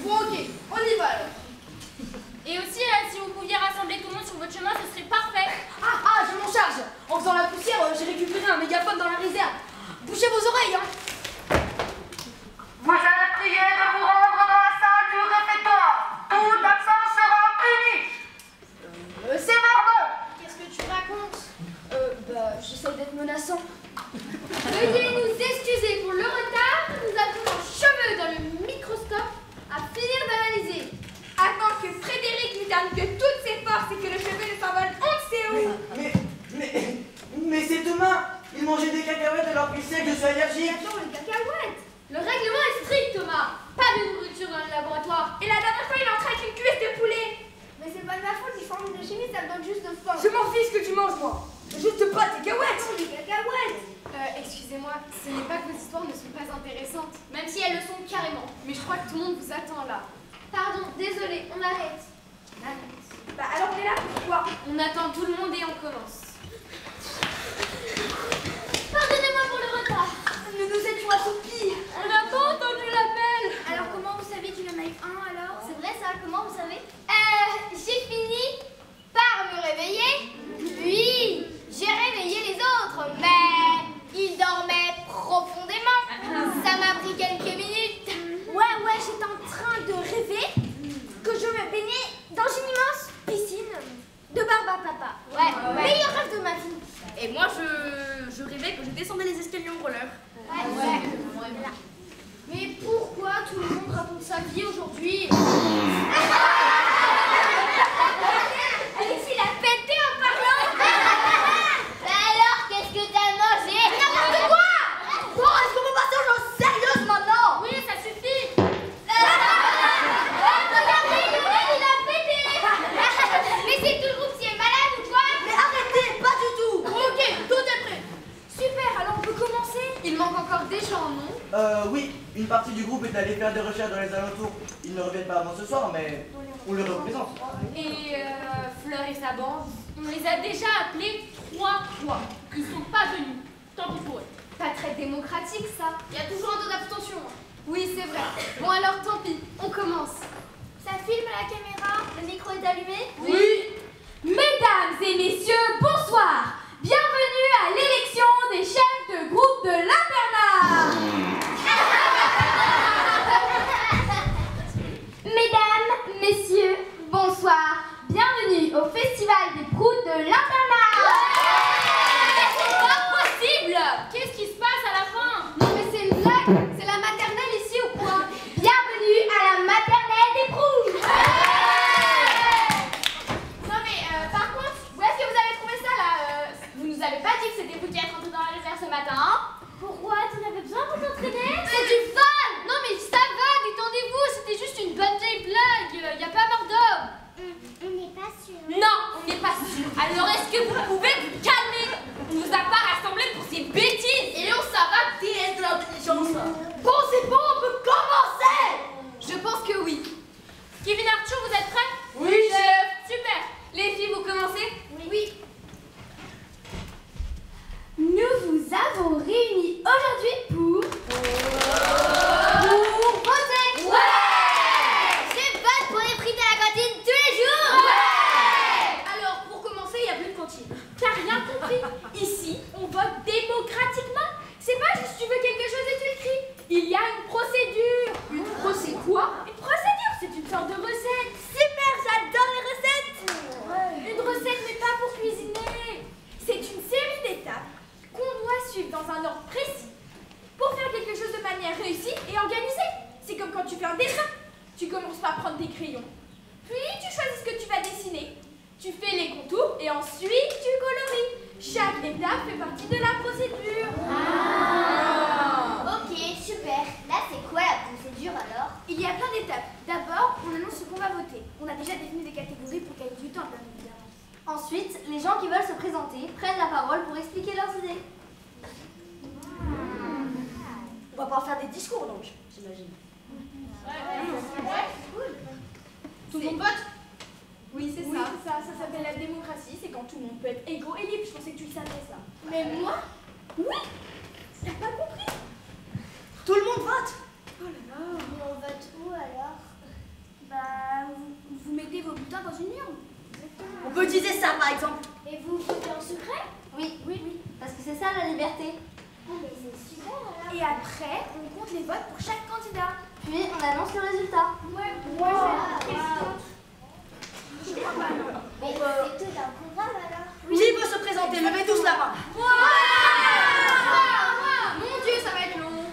Bon ok, on y va alors. Et aussi, si vous pouviez rassembler tout le monde sur votre chemin, ce serait parfait. Ah, je m'en charge. En faisant la poussière, j'ai récupéré un mégaphone dans la réserve. Bouchez vos oreilles, hein. Vous êtes priés de vous rendre dans la salle du réfectoire. Toute absence sera punie. C'est Margot. Qu'est-ce que tu racontes? J'essaie d'être menaçant. Veuillez nous excuser pour le retard. Nous avons un cheveu dans le microscope à finir d'analyser. Attends que Frédéric lui donne que toutes ses forces et que le cheveu ne s'envole on ne sait où. Mais c'est demain. Ils mangeaient des cacahuètes alors qu'ils savent que je suis allergique. Attends, les cacahuètes. Le règlement est strict, Thomas. Pas de nourriture dans le laboratoire. Et la dernière fois, il est entré avec une cuisse de poulet. Mais c'est pas de ma faute, ils font de chimie, ça me donne juste faim. Je m'en fiche que tu manges, moi. Juste pas tes cacahuètes. Les cacahuètes. Excusez-moi, ce n'est pas que vos histoires ne sont pas intéressantes. Même si elles le sont carrément. Mais je crois que tout le monde vous attend là. Pardon, désolé, on arrête. Bah alors on est là pourquoi? On attend tout le monde et on commence. Pardonnez-moi pour le retard. Nous nous étions assoupis. On n'a pas entendu l'appel. Alors comment vous savez qu'il y en a eu un alors? C'est vrai ça, comment vous savez? J'ai fini par me réveiller, puis j'ai réveillé les autres, mais ils dormaient profondément. Ça m'a pris quelques minutes. Ouais, j'étais en train de rêver que je me baignais dans une immense piscine de barbe à papa. Ouais. Meilleur rêve de ma vie. Et moi, je rêvais que je descendais les escaliers en roller. Mais pourquoi tout le monde raconte sa vie aujourd'hui? Alice, il a pété en parlant. Alors, qu'est-ce que t'as mangé? N'importe quoi. Bon, est-ce qu'on peut passer aux choses sérieuses maintenant? Oui, ça suffit. Regardez, il a pété. Mais c'est tout le groupe qui est malade ou quoi? Mais arrêtez, pas du tout. Ok, tout est prêt. Super, alors on peut commencer? Il manque encore des gens, non? Oui, une partie du groupe est allée faire des recherches dans les alentours. Ils ne reviennent pas avant ce soir, mais on les représente. Et Fleur et sa bande, on les a déjà appelés 3 fois. Ils sont pas venus. Tant pis pour eux. Pas très démocratique ça. Il y a toujours un taux d'abstention. Oui, c'est vrai. Bon alors tant pis, on commence. Ça filme la caméra? Le micro est allumé? Oui. Mesdames et messieurs, bonsoir. Bienvenue à l'élection des chefs de groupe de l'internat. Mesdames, messieurs, bonsoir. Bienvenue au festival des proutes de l'internat. C'est pas possible. Qu'est-ce qui se passe à la fin? Non mais c'est une blague. C'est la maternelle ici ou quoi? Bienvenue à la maternelle des proutes. Non mais par contre, où est-ce que vous avez trouvé ça là? Vous nous avez pas dit que c'était vous qui êtes rentré dans la réserve ce matin, hein? Pourquoi? Tu n'avais besoin pour t'entraîner? C'est du fun! Non mais ça va, détendez-vous, c'était juste une bonne vieille blague, y a pas mort d'homme. On n'est pas sûr. Non, on n'est pas sûr. Alors est-ce que vous pouvez vous calmer? On nous a pas rassemblés pour ces bêtises. Et on ça va tirer de l'intelligence. Bon, c'est bon, on peut commencer! Je pense que oui. Kevin Arthur, vous êtes prêts? Oui, chef. Super. Les filles, vous commencez? Oui. Nous vous avons réunis aujourd'hui pour voter. Ouais! Je vote pour les frites à la cantine tous les jours! Alors, pour commencer, il n'y a plus de cantine. T'as rien compris? Ici, on vote démocratiquement. C'est pas juste tu veux quelque chose et tu l'écris. Il y a une procédure. Une procédure quoi? Une procédure, c'est une sorte de recette. Super, j'adore les recettes. Une recette, mais pas pour cuisiner. C'est une série d'étapes qu'on doit suivre dans un ordre précis pour faire quelque chose de manière réussie et organisée. C'est comme quand tu fais un dessin. Tu commences par prendre tes crayons, puis tu choisis ce que tu vas dessiner. Tu fais les contours et ensuite tu coloris. Chaque étape fait partie de la procédure. Ok, super. Là, c'est quoi la procédure alors? Il y a plein d'étapes. D'abord, on annonce ce qu'on va voter. On a déjà défini des catégories pour gagner du temps, bien évidemment. Ensuite, les gens qui veulent se présenter prennent la parole pour expliquer leurs idées. On va pas faire des discours donc, j'imagine. Tout le monde vote? Oui, c'est ça. Ça s'appelle la démocratie. C'est quand tout le monde peut être égaux et libre. Je pensais que tu le savais, ça. Mais moi? Oui. T'as pas compris? Tout le monde vote. Oh là là. Mais on vote où alors? Bah, vous mettez vos bulletins dans une urne. On peut utiliser ça par exemple. Et vous votez en secret? Oui, parce que c'est ça la liberté. Oh, mais c'est super alors. Et après, on compte les votes pour chaque candidat. Puis on annonce le résultat. Mais c'est tout un programme alors. Qui veut se présenter? Levez tous la main. Mon Dieu, ça va être long.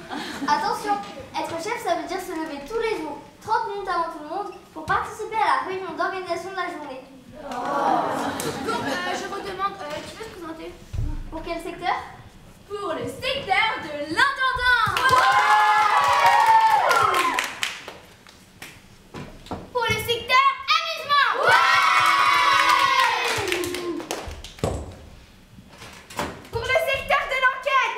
Attention, être chef, ça veut dire se lever tous les jours, 30 minutes avant tout le monde, pour participer à la réunion d'organisation de la journée. Donc, je redemande, qui veut se présenter? Pour quel secteur? Pour le secteur de l'intendant. Pour le secteur amusement. Pour le secteur de l'enquête.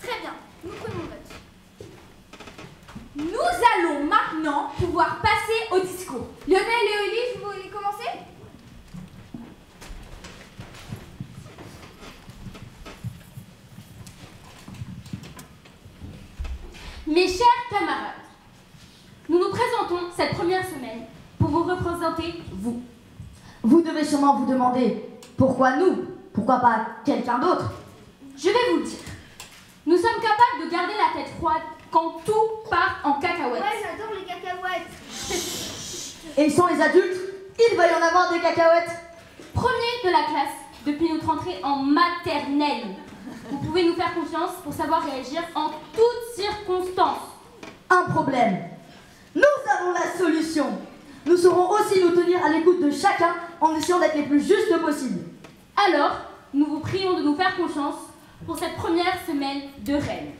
Très bien, nous prenons le vote. Nous allons marquer maintenant pouvoir passer au discours. Lionel et Olive, vous voulez commencer? Mes chers camarades, nous nous présentons cette première semaine pour vous représenter vous. Vous devez sûrement vous demander pourquoi nous? Pourquoi pas quelqu'un d'autre? Je vais vous le dire. Nous sommes capables de garder la tête froide quand tout part en cacahuète. Ouais, j'adore les cacahuètes. Et sans les adultes, il va y en avoir des cacahuètes. Premier de la classe depuis notre entrée en maternelle. Vous pouvez nous faire confiance pour savoir réagir en toutes circonstances. Un problème. Nous avons la solution. Nous saurons aussi nous tenir à l'écoute de chacun en essayant d'être les plus justes possibles. Alors, nous vous prions de nous faire confiance pour cette première semaine de reine.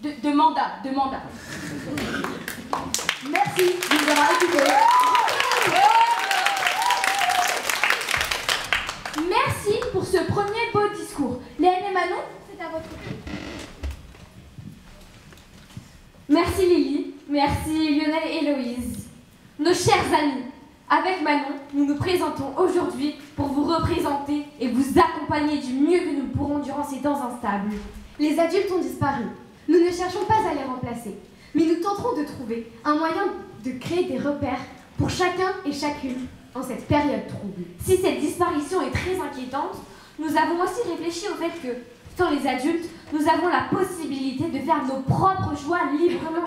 De mandat. Merci de nous avoir écoutés. Merci pour ce premier beau discours. Léane et Manon, C'est à votre tour. merci Lily, merci Lionel et Héloïse. Nos chers amis, avec Manon, nous nous présentons aujourd'hui pour vous représenter et vous accompagner du mieux que nous pourrons durant ces temps instables. Les adultes ont disparu. Nous ne cherchons pas à les remplacer, mais nous tenterons de trouver un moyen de créer des repères pour chacun et chacune en cette période trouble. Si cette disparition est très inquiétante, nous avons aussi réfléchi au fait que, sans les adultes, nous avons la possibilité de faire nos propres choix librement.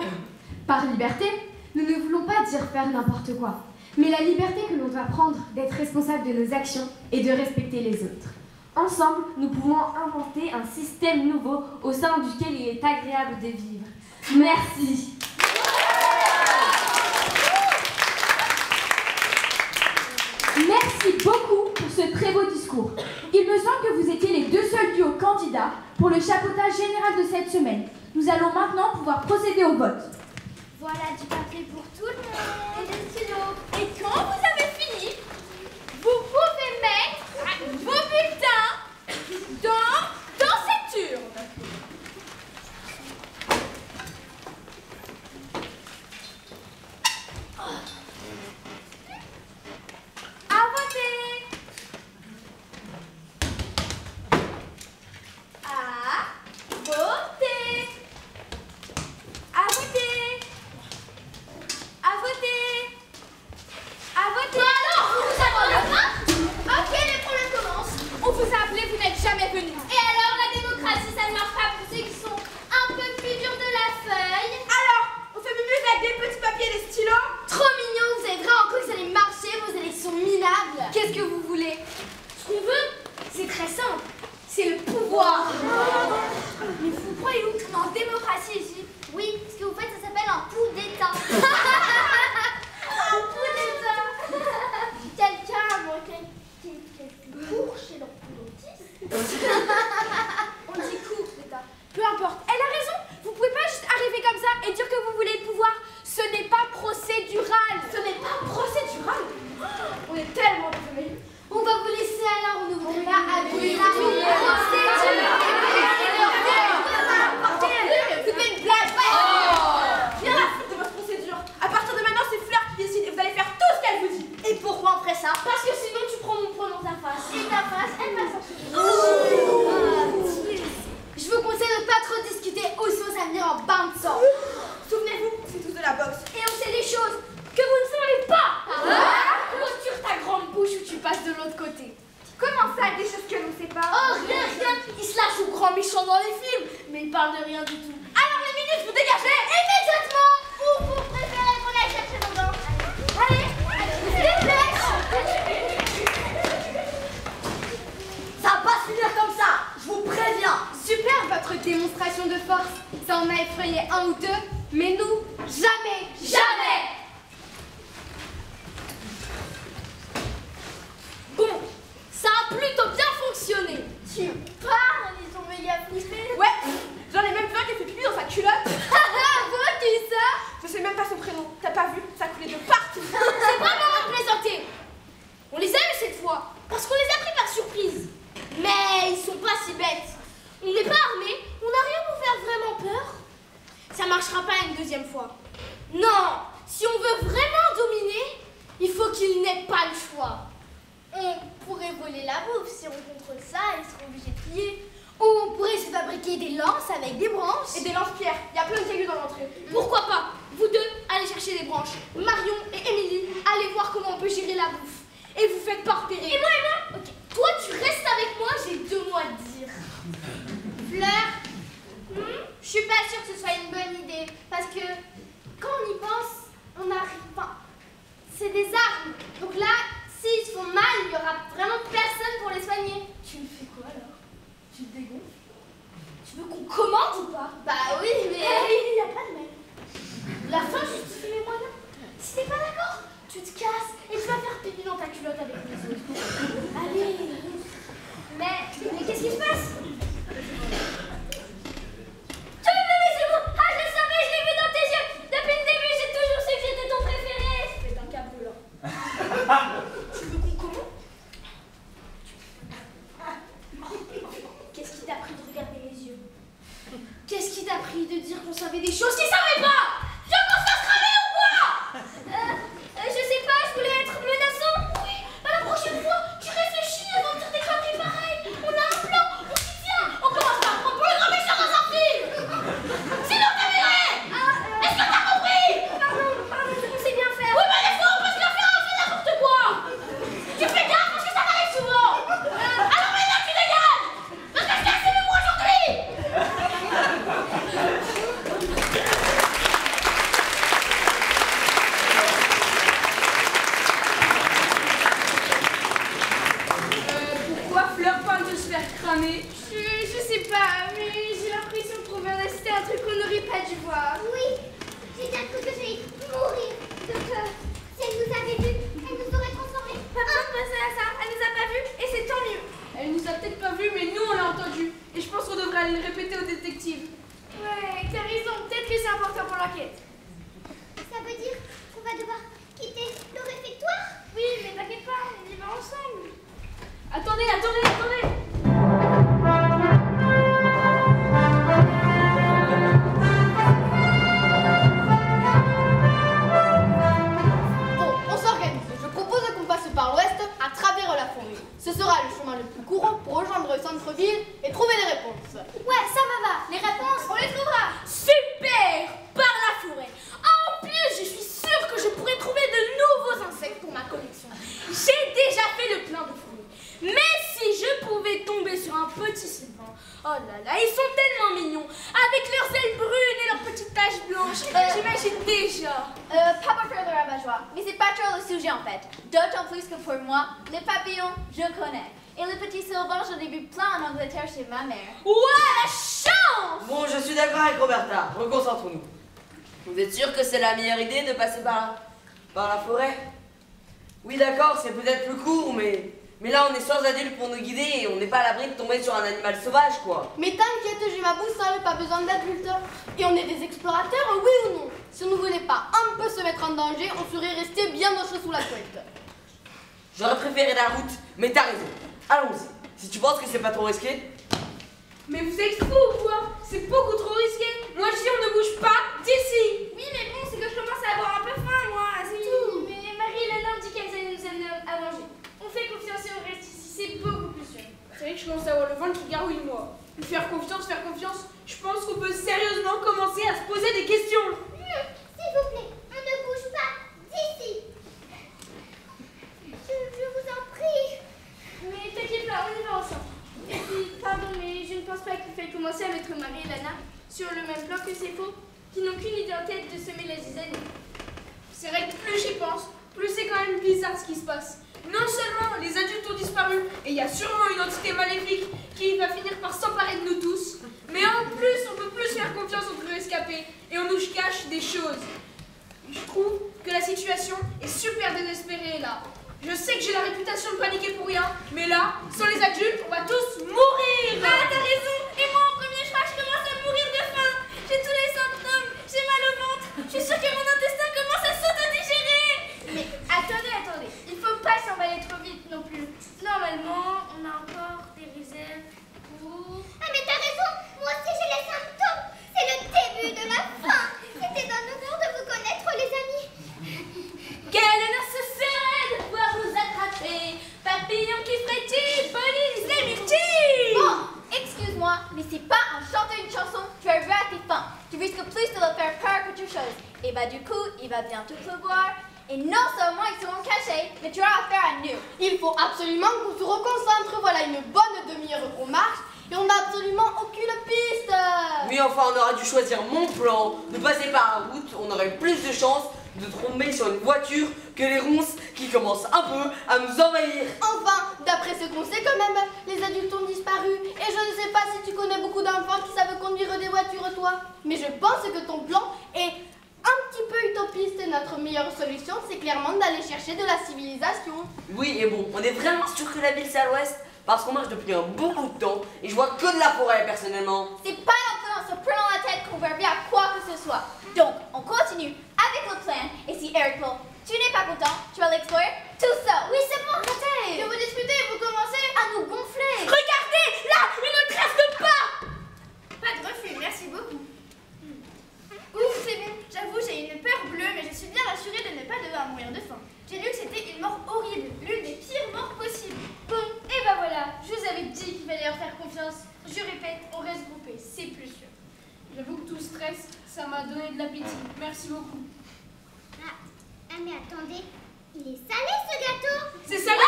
Par liberté, nous ne voulons pas dire faire n'importe quoi, mais la liberté que l'on doit prendre d'être responsable de nos actions et de respecter les autres. Ensemble, nous pouvons inventer un système nouveau au sein duquel il est agréable de vivre. Merci. Merci beaucoup pour ce très beau discours. Il me semble que vous étiez les deux seuls duos candidats pour le chapeautage général de cette semaine. Nous allons maintenant pouvoir procéder au vote. Voilà du papier pour tout le monde. Et des stylos. Et quand vous avez fini, vous pouvez mettre vos bulletins dans cette urne. À voter. À voter. À voter. À voter. À voter. Alors, vous vous attendez pas? Ok, les problèmes commencent. On vous a appelé, vous n'êtes jamais venu. Et alors, la démocratie, ça ne marche pas pour ceux qui sont un peu plus durs de la feuille. Alors, on fait mieux avec des petits papiers et des stylos. Trop mignon, vous avez vraiment cru que ça allait marcher, vos élections minables. Qu'est-ce que vous voulez? Ce qu'on veut, c'est très simple. C'est le pouvoir. Mais vous croyez où qu'on est en démocratie ici? Oui, ce que vous faites, ça s'appelle un coup d'État. Un coup d'État. Quelqu'un a manqué quelques cours chez leur pilotis. On dit coup d'État. Peu importe. Elle a raison. Vous pouvez pas juste arriver comme ça et dire que vous voulez le pouvoir. Ce n'est pas procédural. Ce n'est pas procédural. On est tellement désolés. On va vous laisser alors, on ne voudrait pas abuser la Vous faites une blague. Viens là, de votre procédure. À partir de maintenant, c'est Fleur qui décide et vous allez faire tout ce qu'elle vous dit. Et pourquoi on ferait ça? Parce que sinon tu prends mon poing dans ta face. Et ta face, elle va sortir. Je vous conseille de pas trop discuter, ou sinon ça va venir en bain de sang. Souvenez-vous, c'est tous de la boxe. Et on sait des choses que vous ne savez pas. Clôture ta grande bouche ou tu passes de l'autre côté. Comment ça, des choses que l'on ne sait pas? Oh, rien. Il se lâche au grand méchant dans les films, mais il parle de rien du tout. Alors les minutes, vous dégagez. Immédiatement, où vous préférez qu'on aille chercher nos dents? Allez, dépêche. Ça va pas se finir comme ça, je vous préviens. Super votre démonstration de force. Ça en a effrayé un ou deux, mais nous, jamais. Bon, ça a plutôt bien fonctionné. Tu parles, ils sont méga flippés. Ouais, j'en ai même vu un qui a fait pipi dans sa culotte. Comment tu dis ça? Je sais même pas son prénom. T'as pas vu? Ça coulait de partout. C'est pas le moment de plaisanter. On les a eu cette fois, parce qu'on les a pris par surprise. Mais ils sont pas si bêtes. On n'est pas armés, on n'a rien pour faire vraiment peur. Ça marchera pas une deuxième fois. Non, lances avec des branches. Et des lance-pierres. Il y a plein de cailloux dans l'entrée. Pourquoi pas? Vous deux, allez chercher des branches. Marion et Émilie, allez voir comment on peut gérer la bouffe. Et vous faites pas repérer. Et moi? Ok. Toi, tu restes avec moi, j'ai 2 mots à te dire. Fleur, je suis pas sûre que ce soit une bonne idée. Parce que quand on y pense, on n'arrive pas. C'est des armes. Donc là, s'ils se font mal, il y aura vraiment personne pour les soigner. Tu me fais quoi alors? Tu te dégonfles? Tu veux qu'on commande ou pas? Bah oui, mais... Il n'y a pas de même. La fin justifie les moyens. Si t'es pas d'accord, tu te casses et tu vas faire pipi dans ta culotte avec les autres. Allez. Mais qu'est-ce qui se passe? C'est bon. Ah, je le savais, je l'ai vu dans tes yeux. Depuis le début, j'ai toujours su que j'étais ton préféré. C'est un câble là. Tu veux qu'on commande? Qu'est-ce qui t'a pris de regarder les yeux? Qu'est-ce qui t'a pris de dire qu'on savait des choses qu'ils savaient pas? Je veux qu'on se fasse cramer ou quoi? Je sais pas, je voulais être menaçant. Oui, la prochaine fois, tu réfléchis avant de dire des conneries pareilles. On a un plan, on s'y tient. On commence par prendre pour le grand méchant dans un film. Sinon, t'as viré. Est-ce que t'as compris? Pardon, on sait bien faire. Oui, mais des fois, on peut se la faire, on fait n'importe quoi. Tu fais gaffe parce que ça m'arrive souvent. Alors maintenant, tu dégages. Parce que je t'ai assez de moi aujourd'hui. Pourquoi Fleur parle de se faire cramer? Je sais pas, mais j'ai l'impression qu'on vient d'assister à un truc qu'on n'aurait pas dû voir. Oui, j'ai bien cru que j'allais mourir. Donc, si elle nous avait vus, elle nous aurait transformés. Pas besoin de penser à ça, elle nous a pas vus et c'est tant mieux. Elle nous a peut-être pas vus, mais nous on l'a entendu. Et je pense qu'on devrait aller le répéter au détective. Ouais, t'as raison, peut-être que c'est important pour l'enquête. Ça veut dire qu'on va devoir quitter le réfectoire? Oui, mais t'inquiète pas, on y va ensemble. Attendez. Bon, on s'organise. Je propose qu'on passe par l'ouest à travers la forêt. Ce sera le chemin le plus court pour rejoindre le centre-ville et trouver des réponses. Ouais, ça va. Les réponses, On les trouvera. Super. Par la forêt. En plus, je suis sûre que je pourrais trouver de nouveaux insectes pour ma collection. J'ai déjà fait le plein de fourmis. Mais si je pouvais tomber sur un petit sylvain, oh là là, ils sont tellement mignons, avec leurs ailes brunes et leurs petites taches blanches, j'imagine déjà. Pas pour faire de rabat-joie, mais c'est pas trop le sujet en fait. D'autant plus que pour moi, les papillons, je connais. Et les petits sylvains, j'en ai vu plein en Angleterre chez ma mère. Ouais, la chance! Bon, je suis d'accord avec Roberta. Reconcentrons-nous. Vous êtes sûr que c'est la meilleure idée de passer par la forêt? Oui, d'accord, c'est peut-être plus court, mais là, on est sans adulte pour nous guider et on n'est pas à l'abri de tomber sur un animal sauvage, quoi. Mais t'inquiète, j'ai ma boussole, pas besoin d'adultes. Et on est des explorateurs, oui ou non? Si on ne voulait pas un peu se mettre en danger, on serait resté bien au chaud sous la couette. J'aurais préféré la route, mais t'as raison. Allons-y. Si tu penses que c'est pas trop risqué. Mais vous êtes fous ou quoi? C'est beaucoup trop risqué. Moi je dis on ne bouge pas d'ici. Oui, mais bon, c'est que je commence à avoir un peu faim, moi, c'est tout. Mais Marie-Hélène dit qu'elle allait nous amener à manger. On fait confiance et on reste ici, c'est beaucoup plus sûr. C'est vrai que je commence à avoir le ventre qui gargouille moi. Faire confiance. Je pense qu'on peut sérieusement commencer à se poser des questions. S'il vous plaît, on ne bouge pas d'ici. Je vous en prie. Mais t'inquiète pas, on y va ensemble. Et puis, pardon, mais je ne pense pas qu'il faille commencer à mettre Marie et Lana sur le même plan que ces faux, qui n'ont qu'une idée en tête de semer la zizanie. C'est vrai que plus j'y pense, plus c'est quand même bizarre ce qui se passe. Non seulement les adultes ont disparu, et il y a sûrement une entité maléfique qui va finir par s'emparer de nous tous, mais en plus on peut plus faire confiance aux rescapés, et on nous cache des choses. Je trouve que la situation est super désespérée là. Je sais que j'ai la réputation de paniquer pour rien, mais là, sans les adultes, on va tous mourir. Ah, t'as raison. Et moi, en premier, je crois que je commence à mourir de faim. J'ai tous les symptômes. J'ai mal au ventre. Je suis sûre que mon intestin commence à s'auto-digérer. Mais attendez. Il faut pas s'emballer trop vite non plus. Normalement, on a encore des réserves pour... Ah mais t'as raison, moi aussi j'ai les symptômes. C'est le début de la fin. C'était un honneur de vous connaître les amis. Quel honneur ce serait de pouvoir vous attraper. Papillons qui frétillent, police et myrtilles. Bon, excuse-moi, du coup, il va bientôt pleuvoir. Et non seulement ils seront cachés, mais tu auras affaire à nous. Il faut absolument qu'on se reconcentre. Voilà une bonne demi-heure qu'on marche et on n'a absolument aucune piste. Oui, enfin, on aurait dû choisir mon plan, de passer par la route, on aurait plus de chances de tomber sur une voiture que les ronces qui commencent un peu à nous envahir. Enfin, d'après ce qu'on sait quand même, les adultes ont disparu. Et je ne sais pas si tu connais beaucoup d'enfants qui savent conduire des voitures, toi. Mais je pense que ton plan est un petit peu utopiste. Et notre meilleure solution, c'est clairement d'aller chercher de la civilisation. Oui, et bon, on est vraiment sûr que la ville c'est à l'ouest, parce qu'on marche depuis un bon bout de temps, et je vois que de la forêt, personnellement. C'est pas en se prenant la tête qu'on va bien à quoi que ce soit. Donc, on continue avec notre plan, et si Eric Paul, tu n'es pas content, tu vas l'explorer tout seul. Oui, c'est bon, arrêtez. Je vous discutez, vous commencez à nous gonfler. Regardez, là, une trace de pas. Pas de refus, merci beaucoup. Ouf, c'est bon. J'avoue, j'ai une peur bleue, mais je suis bien rassurée de ne pas devoir mourir de faim. J'ai lu que c'était une mort horrible, l'une des pires morts possibles. Bon, et ben voilà, je vous avais dit qu'il fallait leur faire confiance. Je répète, on reste groupés, c'est plus sûr. J'avoue que tout stress, ça m'a donné de l'appétit. Merci beaucoup. Ah, mais attendez, il est salé ce gâteau. C'est salé.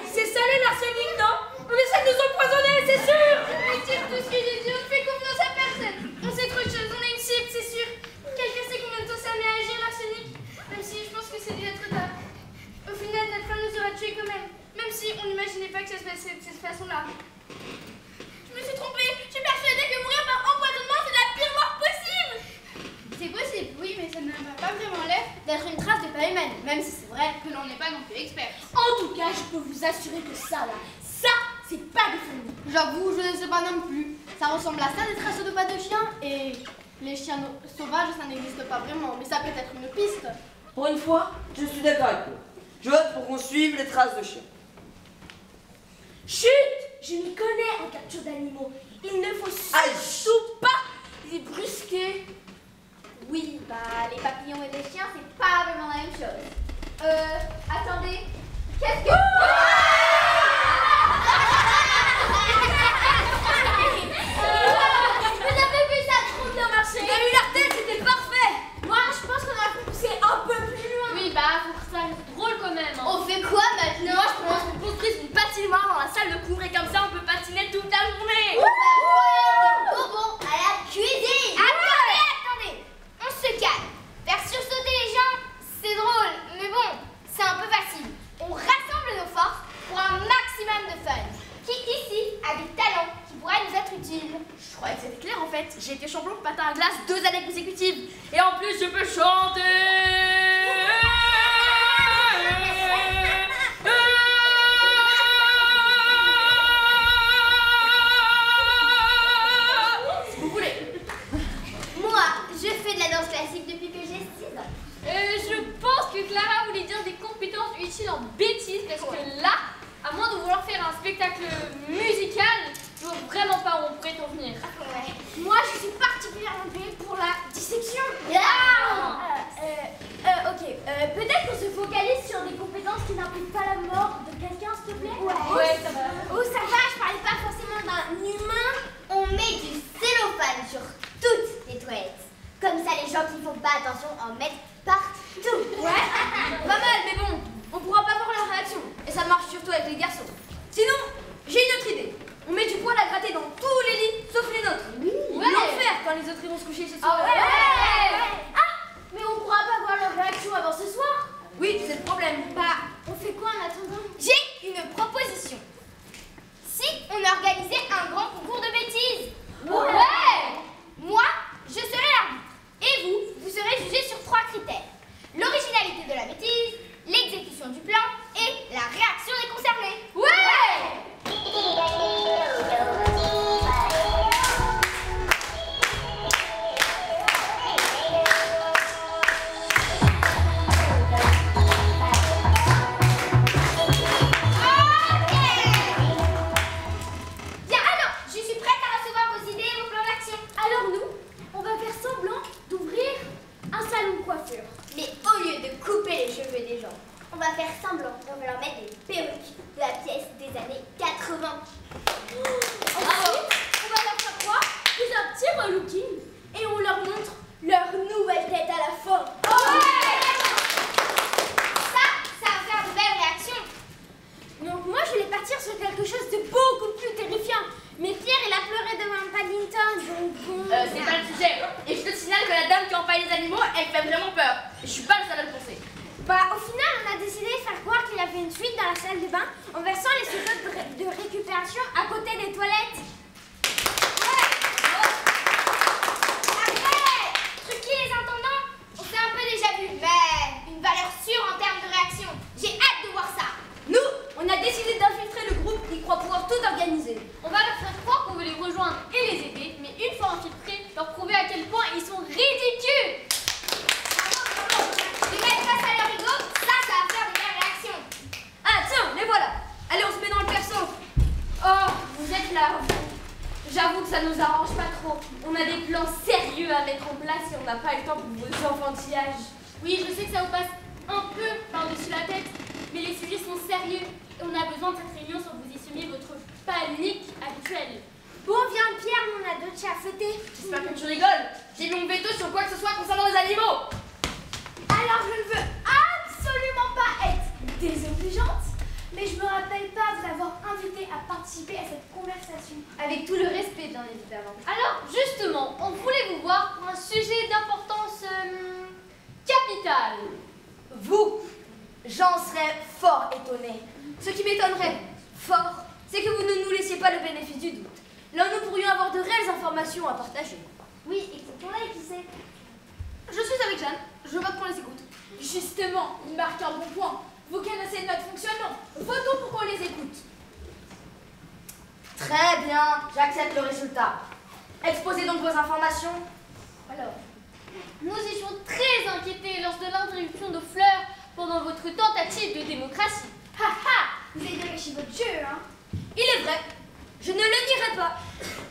C'est salé l'arsenic, non? On essaie de nous empoisonner, c'est sûr. Retire tout ce que j'ai dit, on ne fait confiance à personne. On sait trop de choses, on a une cible, c'est sûr. Quelqu'un sait combien de temps ça met à agir l'arsenic? Même si je pense que c'est déjà trop tard. Au final, notre fin nous aura tués quand même. Même si on n'imaginait pas que ça se passait de cette façon-là. Je me suis trompée. Je suis persuadée que mourir par empoisonnement, c'est la pire mort possible. C'est possible, oui, mais ça ne va pas vraiment l'air d'être une trace de pas humaine. Même si c'est vrai que l'on n'est pas non plus expert. En tout cas, je peux vous assurer que ça, là, ça, c'est pas des fourmis. J'avoue, je ne sais pas non plus. Ça ressemble à ça, des traces de pas de chiens. Et les chiens sauvages, ça n'existe pas vraiment. Mais ça peut être une piste. Pour une fois, je suis d'accord avec toi. Je vote pour qu'on suive les traces de chiens. Chut, je m'y connais en capture d'animaux. Il ne faut surtout pas les brusquer. Oui, bah, les papillons et les chiens, c'est pas vraiment la même chose. Attendez, qu'est-ce que... Vous avez vu, ça a trop bien marché. T'as vu la tête, c'était parfait. Moi, je pense qu'on a poussé un peu plus loin. Oui, bah, faut que ça reste drôle quand même. Hein. On fait quoi maintenant? Moi, je pense qu'on construise une patinoire dans la salle de cours et comme ça, on peut patiner toute la journée. Bonbon à la cuisine. Attendez, on se calme. Faire sursauter les gens, c'est drôle, mais bon, c'est un peu facile. On rassemble nos forces pour un maximum de fun. Qui ici a des talents qui pourraient nous être utiles? Je croyais que c'était clair en fait. J'ai été champion de patin à glace 2 années consécutives. Et en plus, je peux chanter. Si vous voulez. Moi, je fais de la danse classique depuis que j'ai 6 ans. Je pense que Clara voulait dire des compétences utiles en bêtises parce que là, à moins de vouloir faire un spectacle musical, je vois vraiment pas où on pourrait en venir. Moi, je suis particulièrement douée pour la dissection. Ok, peut-être qu'on se focalise sur des compétences qui n'impliquent pas la mort de quelqu'un, s'il te plaît? Ouais, ça va. Oh, ça va, je parlais pas forcément d'un humain. On met du cellophane sur toutes les toilettes. Comme ça, les gens qui font pas attention en mettent partout. Ouais, pas mal, mais bon, on pourra pas voir leur réaction. Et ça marche surtout avec les garçons. Sinon, j'ai une autre idée. On met du poil à gratter dans tous les lits, sauf les nôtres. Oui. L'enfer quand les autres iront se coucher ce soir. Mais on pourra pas voir leur réaction avant ce soir. Oui, c'est le problème. Bah, on fait quoi en attendant? J'ai une proposition. Si on organisait un grand concours de bêtises? Ouais! Moi, je serai l'arbitre. Et vous, vous serez jugé sur 3 critères. L'originalité de la bêtise, l'exécution du plan et la réaction des concernés. Ouais! Bien, alors, je suis prête à recevoir vos idées et vos plans d'action. Alors nous, on va faire semblant d'ouvrir un salon de coiffure. Mais au lieu de couper les cheveux des gens, on va faire semblant et on va leur mettre des perruques de la pièce des années 80. Ensuite, on va leur faire croire qu'ils ont un petit relooking et on leur montre leur nouvelle tête à la vraiment peur. Et je suis pas le seul à le penser. Bah, au final, on a décidé de faire croire qu'il y avait une fuite dans la salle de bain en versant les sous-bocs de récupération à côté des toilettes. Après, truquer les intendants, on s'est un peu déjà vu, mais une valeur sûre en termes de réaction. J'ai hâte de voir ça. Nous, on a décidé d'infiltrer le groupe qui croit pouvoir tout organiser. On va leur faire croire qu'on veut les rejoindre et les aider, mais une fois infiltrés, leur prouver à quel point ils sont ridicules. Les mettre face à leur ego, ça va faire des vraies réactions. Ah tiens, les voilà. Allez, on se met dans le perso. Oh, vous êtes là, vous. J'avoue que ça nous arrange pas trop. On a des plans sérieux à mettre en place et on n'a pas le temps pour vos enfantillages. Oui, je sais que ça vous passe un peu par-dessus la tête, mais les sujets sont sérieux. Et on a besoin de cette réunion sans que vous y semiez votre panique habituelle. Bon, viens Pierre, on a d'autres chats à fêter. J'espère que tu rigoles. J'ai mon veto sur quoi que ce soit concernant les animaux. Alors, je ne veux absolument pas être désobligeante, mais je me rappelle pas vous avoir invité à participer à cette conversation. Avec tout le respect, bien évidemment. Alors, justement, on voulait vous voir pour un sujet d'importance capitale. Vous, j'en serais fort étonné. Ce qui m'étonnerait fort, c'est que vous ne nous laissiez pas le bénéfice du doute. Là, nous pourrions avoir de réelles informations à partager. Oui, écoutons-la et qui sait. Je suis avec Jeanne, je vote pour les écoutes. Justement, il marque un bon point. Vous connaissez notre fonctionnement. Votons pour qu'on les écoute. Très bien, j'accepte le résultat. Exposez donc vos informations. Alors, nous étions très inquiétés lors de l'interruption de Fleur pendant votre tentative de démocratie. Ha ha, vous avez bien gâché votre jeu, hein. Il est vrai, je ne le nierai pas.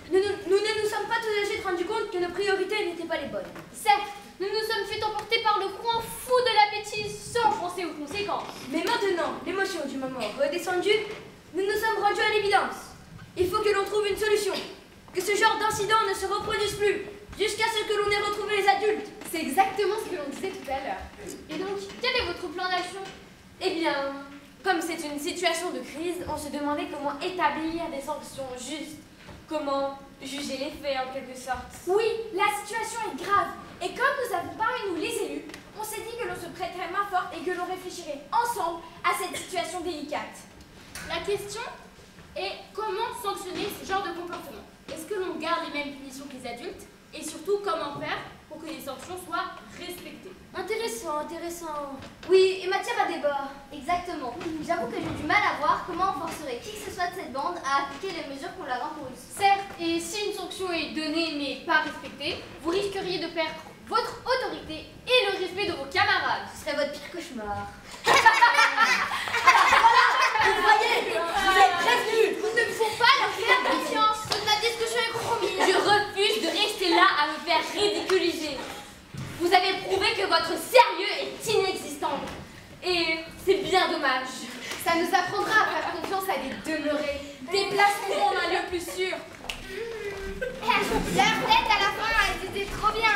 Nous ne nous sommes pas tous de suite rendus compte que nos priorités n'étaient pas les bonnes. Certes, nous nous sommes fait emporter par le courant fou de l'appétit sans penser aux conséquences. Mais maintenant, l'émotion du moment redescendue, nous nous sommes rendus à l'évidence. Il faut que l'on trouve une solution. Que ce genre d'incident ne se reproduise plus, jusqu'à ce que l'on ait retrouvé les adultes. C'est exactement ce que l'on disait tout à l'heure. Et donc, quel est votre plan d'action? Eh bien, comme c'est une situation de crise, on se demandait comment établir des sanctions justes. Comment juger les faits, en quelque sorte. Oui, la situation est grave. Et comme nous avons parmi nous les élus, on s'est dit que l'on se prêterait main forte et que l'on réfléchirait ensemble à cette situation délicate. La question est comment sanctionner ce genre de comportement? Est-ce que l'on garde les mêmes punitions que les adultes? Et surtout, comment faire pour que les sanctions soient respectées? Intéressant, intéressant. Oui, et matière à débat. Exactement. J'avoue que j'ai du mal à voir comment on forcerait qui que ce soit de cette bande à appliquer les mesures qu'on leur impose. Certes, et si une sanction est donnée mais pas respectée, vous risqueriez de perdre votre autorité et le respect de vos camarades. Ce serait votre pire cauchemar. Vous voyez, vous êtes prévenus. Il ne faut pas leur faire confiance. La discussion est compromise. Je refuse de rester là à me faire ridiculiser. Vous avez prouvé que votre sérieux est inexistant. Et c'est bien dommage. Ça nous apprendra à faire confiance à des demeurés. Déplaçons-nous en un lieu plus sûr. Leur tête à la fin, elles étaient trop bien.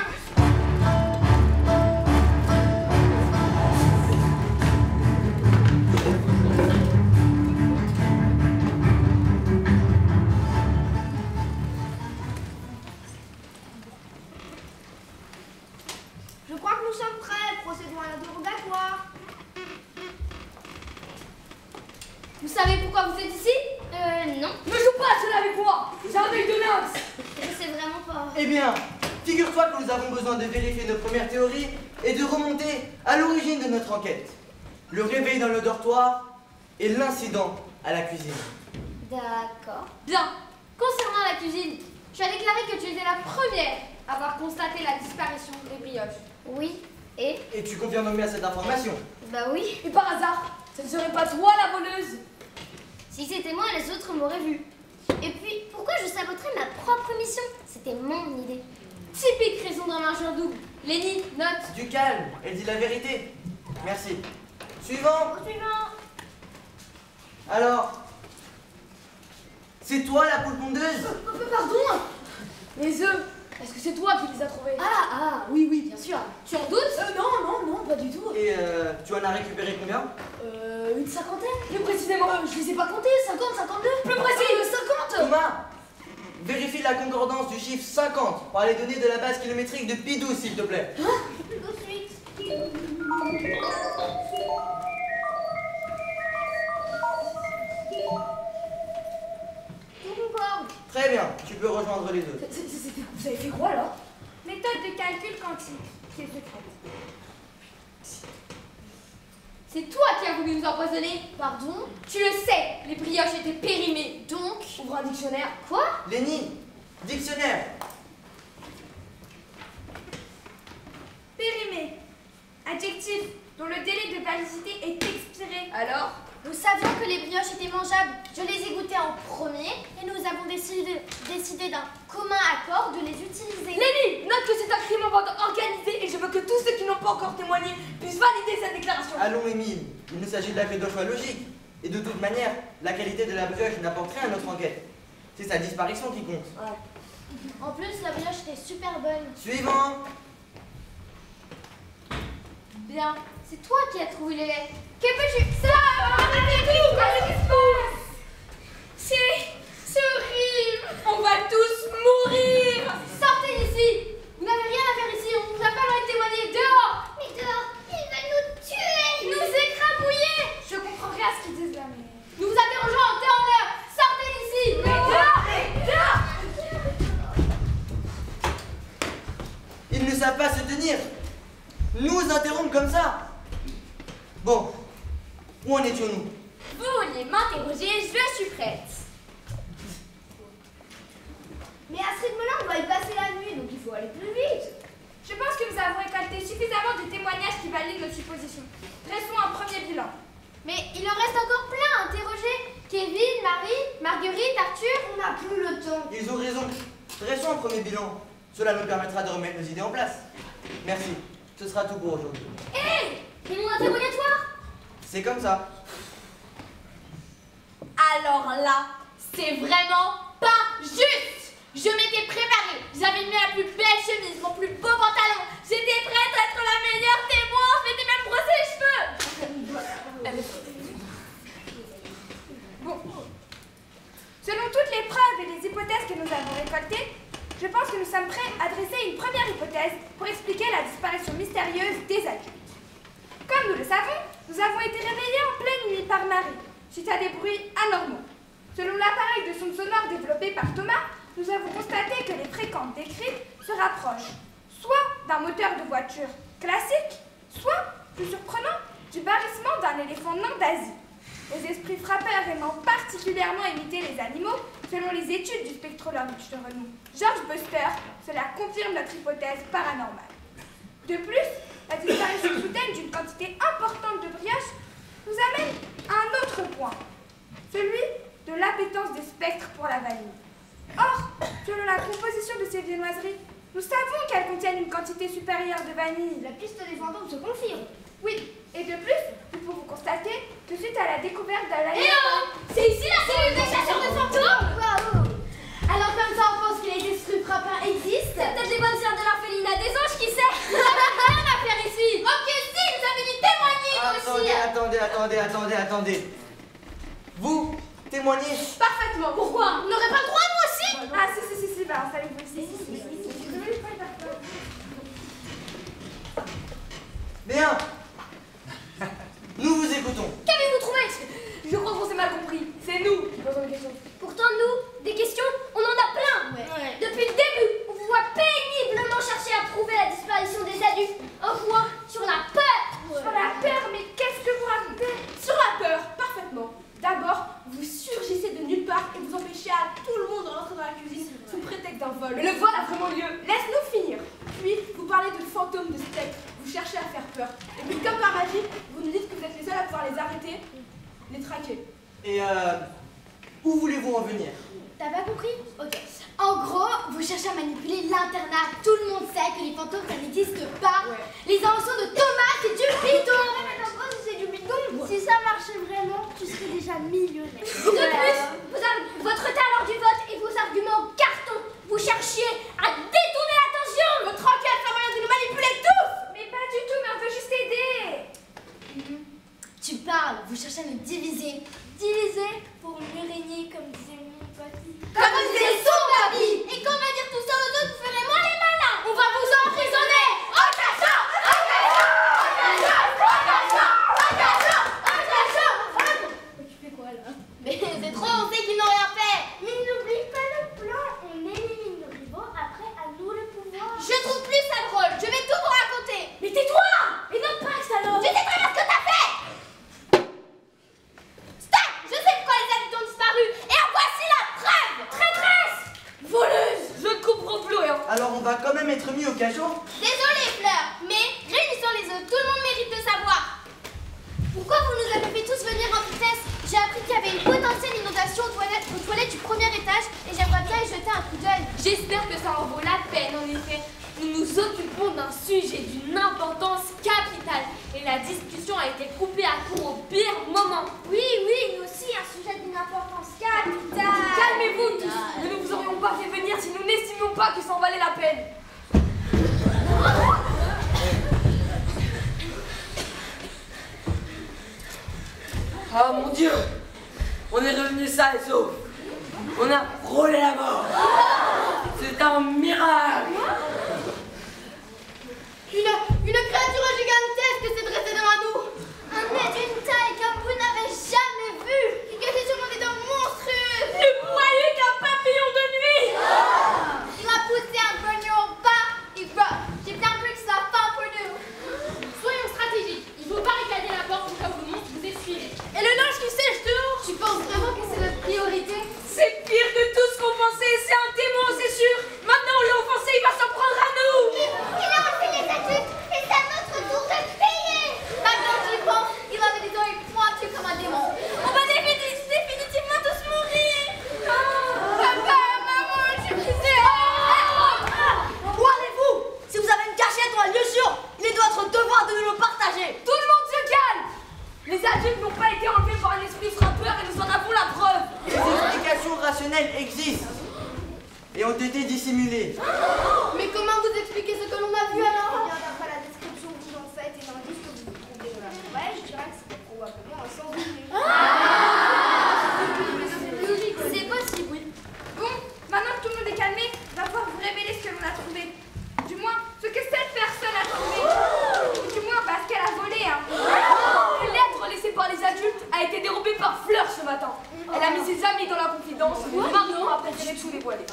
Je crois que nous sommes prêts. Procédons à l'interrogatoire. Vous savez pourquoi vous êtes ici? Non. Ne joue pas à cela avec moi. J'ai un œil de lynx. Je sais vraiment pas. Eh bien, figure-toi que nous avons besoin de vérifier nos premières théories et de remonter à l'origine de notre enquête. Le réveil dans le dortoir et l'incident à la cuisine. D'accord. Bien. Concernant la cuisine, tu as déclaré que tu étais la première à avoir constaté la disparition des brioches. Oui. Et tu confirmes bien cette information? Bah oui. Et par hasard, ce ne serait pas toi la voleuse? Si c'était moi, les autres m'auraient vu. Et puis, pourquoi je saboterais ma propre mission? C'était mon idée. Typique raison d'un marchand double. Lenny, note. Du calme, elle dit la vérité. Merci. Suivant. Au suivant. Alors, c'est toi la poule pondeuse? Pardon. Les œufs, est-ce que c'est toi qui les as trouvés? Ah, oui, bien sûr. Tu en doutes? Non, pas du tout. Et tu en as récupéré combien? Une cinquantaine. Plus précisément, je les ai pas comptés. 50, 52. Plus précis, 50. Thomas, vérifie la concordance du chiffre 50 par les données de la base kilométrique de Pi12, s'il te plaît. Tout de suite. C'est toi qui as voulu nous empoisonner. Pardon? Tu le sais, les brioches étaient périmées. Donc, Ouvre un dictionnaire. quoi? Lénie, dictionnaire. Périmé. Adjectif dont le délai de validité est expiré. Alors, nous savions que les brioches étaient mangeables. Je les ai goûtées en premier et nous avons décidé d'un commun accord de les utiliser. Lénie, note que c'est un crime en bande organisée et je veux que tous ceux qui n'ont pas encore témoigné puissent valider cette déclaration. Allons, Émile, il ne s'agit là que d'un choix logique. Et de toute manière, la qualité de la brioche n'apporte rien à notre enquête. C'est sa disparition qui compte. En plus, la brioche était super bonne. Suivant. Bien, c'est toi qui as trouvé les lettres. Que peux-tu... Ça, arrêtez tout. Qu'est-ce qui se passe? C'est horrible. On va tous mourir. Sortez d'ici. Vous n'avez rien à faire ici, on vous a pas le droit de témoigner. Dehors. Mais dehors, ils veulent nous tuer! Nous écrabouiller. Je comprends rien à ce qu'ils disent là, mais... Nous vous interrogeons en temps en heure. Sortez d'ici. Dehors. Dehors. Ils ne savent pas se tenir. Nous interrompre comme ça. Bon, où en étions-nous? Vous vouliez m'interroger, je suis prête. Mais à ce rythme-là, on va y passer la nuit, donc il faut aller plus vite. Je pense que nous avons récolté suffisamment de témoignages qui valident notre supposition. Dressons un premier bilan. Mais il en reste encore plein à interroger. Kevin, Marie, Marguerite, Arthur, on n'a plus le temps. Ils ont raison. Dressons un premier bilan. Cela nous permettra de remettre nos idées en place. Merci. Ce sera tout pour aujourd'hui. Hé! Mais mon interrogatoire! C'est comme ça. Alors là, c'est vraiment pas juste. Je m'étais préparée. J'avais mis la plus belle chemise, mon plus beau pantalon. J'étais prête à être la meilleure témoin. Je m'étais même brossé les cheveux. Bon. Selon toutes les preuves et les hypothèses que nous avons récoltées, je pense que nous sommes prêts à dresser une première hypothèse pour expliquer la disparition mystérieuse des adultes. Comme nous le savons, nous avons été réveillés en pleine nuit par Marie, suite à des bruits anormaux. Selon l'appareil de son sonore développé par Thomas, nous avons constaté que les fréquences décrites se rapprochent, soit d'un moteur de voiture classique, soit, plus surprenant, du barrissement d'un éléphant nain d'Asie. Les esprits frappeurs aimant particulièrement imiter les animaux, selon les études du spectrologue de renom George Buster, cela confirme notre hypothèse paranormale. De plus, la disparition soudaine d'une quantité importante de brioches nous amène à un autre point, celui de l'appétence des spectres pour la vanille. Or, selon la composition de ces viennoiseries, nous savons qu'elles contiennent une quantité supérieure de vanille. La piste des fantômes se confirme. Oui, et de plus, nous pouvons constater que suite à la découverte d'un Eh oh! C'est ici la cellule des chasseurs de fantômes! Waouh! Alors comme ça, on pense que les esprits frappeurs existent? C'est peut-être les bonnes sœurs de l'orphelinat des anges, qui sait? Vous n'avez rien à faire ici! Ok, si, vous avez dû témoigner, vous aussi! Attendez. Vous, témoignez. Parfaitement, pourquoi? On n'aurait pas le droit, nous aussi? Ah, si, bah, installez-vous ici. Bien. Nous vous écoutons. Qu'avez-vous trouvé? Je crois qu'on s'est mal compris. C'est nous qui posons des questions. Pourtant, nous, des questions, on en a plein. Ouais. Depuis le début, on vous voit péniblement chercher à prouver la disparition des adultes. Un point sur la peur. Sur la peur, mais qu'est-ce que vous racontez? Sur la peur, parfaitement. D'abord, vous surgissez de nulle part et vous empêchez à tout le monde de rentrer dans la cuisine sous prétexte d'un vol. Mais le vol a vraiment lieu. Laisse-nous finir. Puis, vous parlez de fantômes, de spectres. Vous cherchez à faire peur. Et puis, comme par magie, vous nous dites que vous êtes les seuls à pouvoir les arrêter, les traquer. Et où voulez-vous en venir? T'as pas compris? Ok. En gros, vous cherchez à manipuler l'internat. Tout le monde sait que les fantômes, ça n'existe pas. Ouais. Les inventions de Thomas, c'est du bidon. C'est du bidon. Si ça marchait vraiment, tu serais déjà millionnaire. De plus, votre talent du vote et vos arguments carton. Vous cherchiez à détourner l'attention. Votre enquête, c'est un moyen de nous manipuler tous. Mais pas du tout, mais on veut juste aider. Tu parles, vous cherchez à nous diviser. Diviser pour mieux régner, comme disait mon pote. Comme disait son papy! Et quand on va dire tout ça aux autres, vous ferez moins les malins! On va vous emprisonner! Au cachot! Au cachot! Au cachot! Au cachot! Au cachot! Au cachot! Tu fais quoi là? Mais c'est trop, on sait qu'ils n'ont rien fait! Mais n'oublie pas le plan, on élimine nos rivaux, après à nous le pouvoir. Je trouve plus ça drôle, je vais tout vous raconter! Mais ancienne inondation aux toilettes du premier étage et j'aimerais bien y jeter un coup d'œil. J'espère que ça en vaut la peine, en effet. Nous nous occupons d'un sujet d'une importance capitale et la discussion a été coupée à court au pire moment. Oui, nous aussi, un sujet d'une importance capitale. Calmez-vous tous. Nous ne vous aurions pas fait venir si nous n'estimions pas que ça en valait la peine. Oh mon Dieu! On est revenu sain et sauf! On a frôlé la mort! C'est un miracle! Une créature gigantesque s'est dressée devant nous. Un nez d'une taille comme vous n'avez jamais vu. Il avait sûrement des dents monstrueuses. Ne croyez qu'un papillon de nuit. Il a poussé un grognon au bas. J'ai bien cru que ça part pour nous. Soyons stratégiques. Il faut barricader la porte au cas où le monstre vous essuie. Et le linge qui sèche dehors. Tu penses vraiment que c'est notre priorité? C'est pire que tout ce qu'on pensait, c'est un démon, c'est sûr. Maintenant on l'a offensé, il va s'en prendre à nous. Il a enlevé les adultes et c'est à notre tour de payer. Maintenant tu y penses, il avait des oreilles pointues comme un démon. On va définitivement tous mourir. Papa, maman, je suis brisée. Où allez-vous? Si vous avez une cachette ou un lieu sûr, il est de votre devoir de nous le partager. Tout le monde se calme. Les adultes n'ont pas été enlevés par un esprit frappeur et nous en avons la preuve. Les explications rationnelles existent et ont été dissimulées. Mais comment vous expliquez ce que l'on a vu alors? D'après la description que vous en faites et l'indice que vous trouvez dans la forêt, je dirais que c'était probablement un sanglier. C'est possible, oui. Bon, maintenant que tout le monde est calmé, va falloir vous révéler ce que l'on a trouvé. Du moins, ce que cette personne a trouvé. Du moins, parce qu'elle a volé, hein. Une lettre laissée par les adultes a été dérobée par Fleur ce matin. Elle a mis ses amis dans la confidence. Marion a préféré tout dévoiler.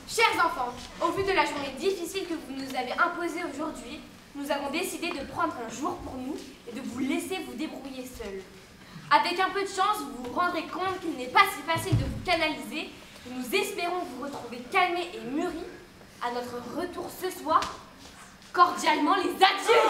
Chers enfants, au vu de la journée difficile que vous nous avez imposée aujourd'hui, nous avons décidé de prendre un jour pour nous et de vous laisser vous débrouiller seuls. Avec un peu de chance, vous vous rendrez compte qu'il n'est pas si facile de vous canaliser et nous espérons vous retrouver calmés et mûris à notre retour ce soir. Cordialement les adieux.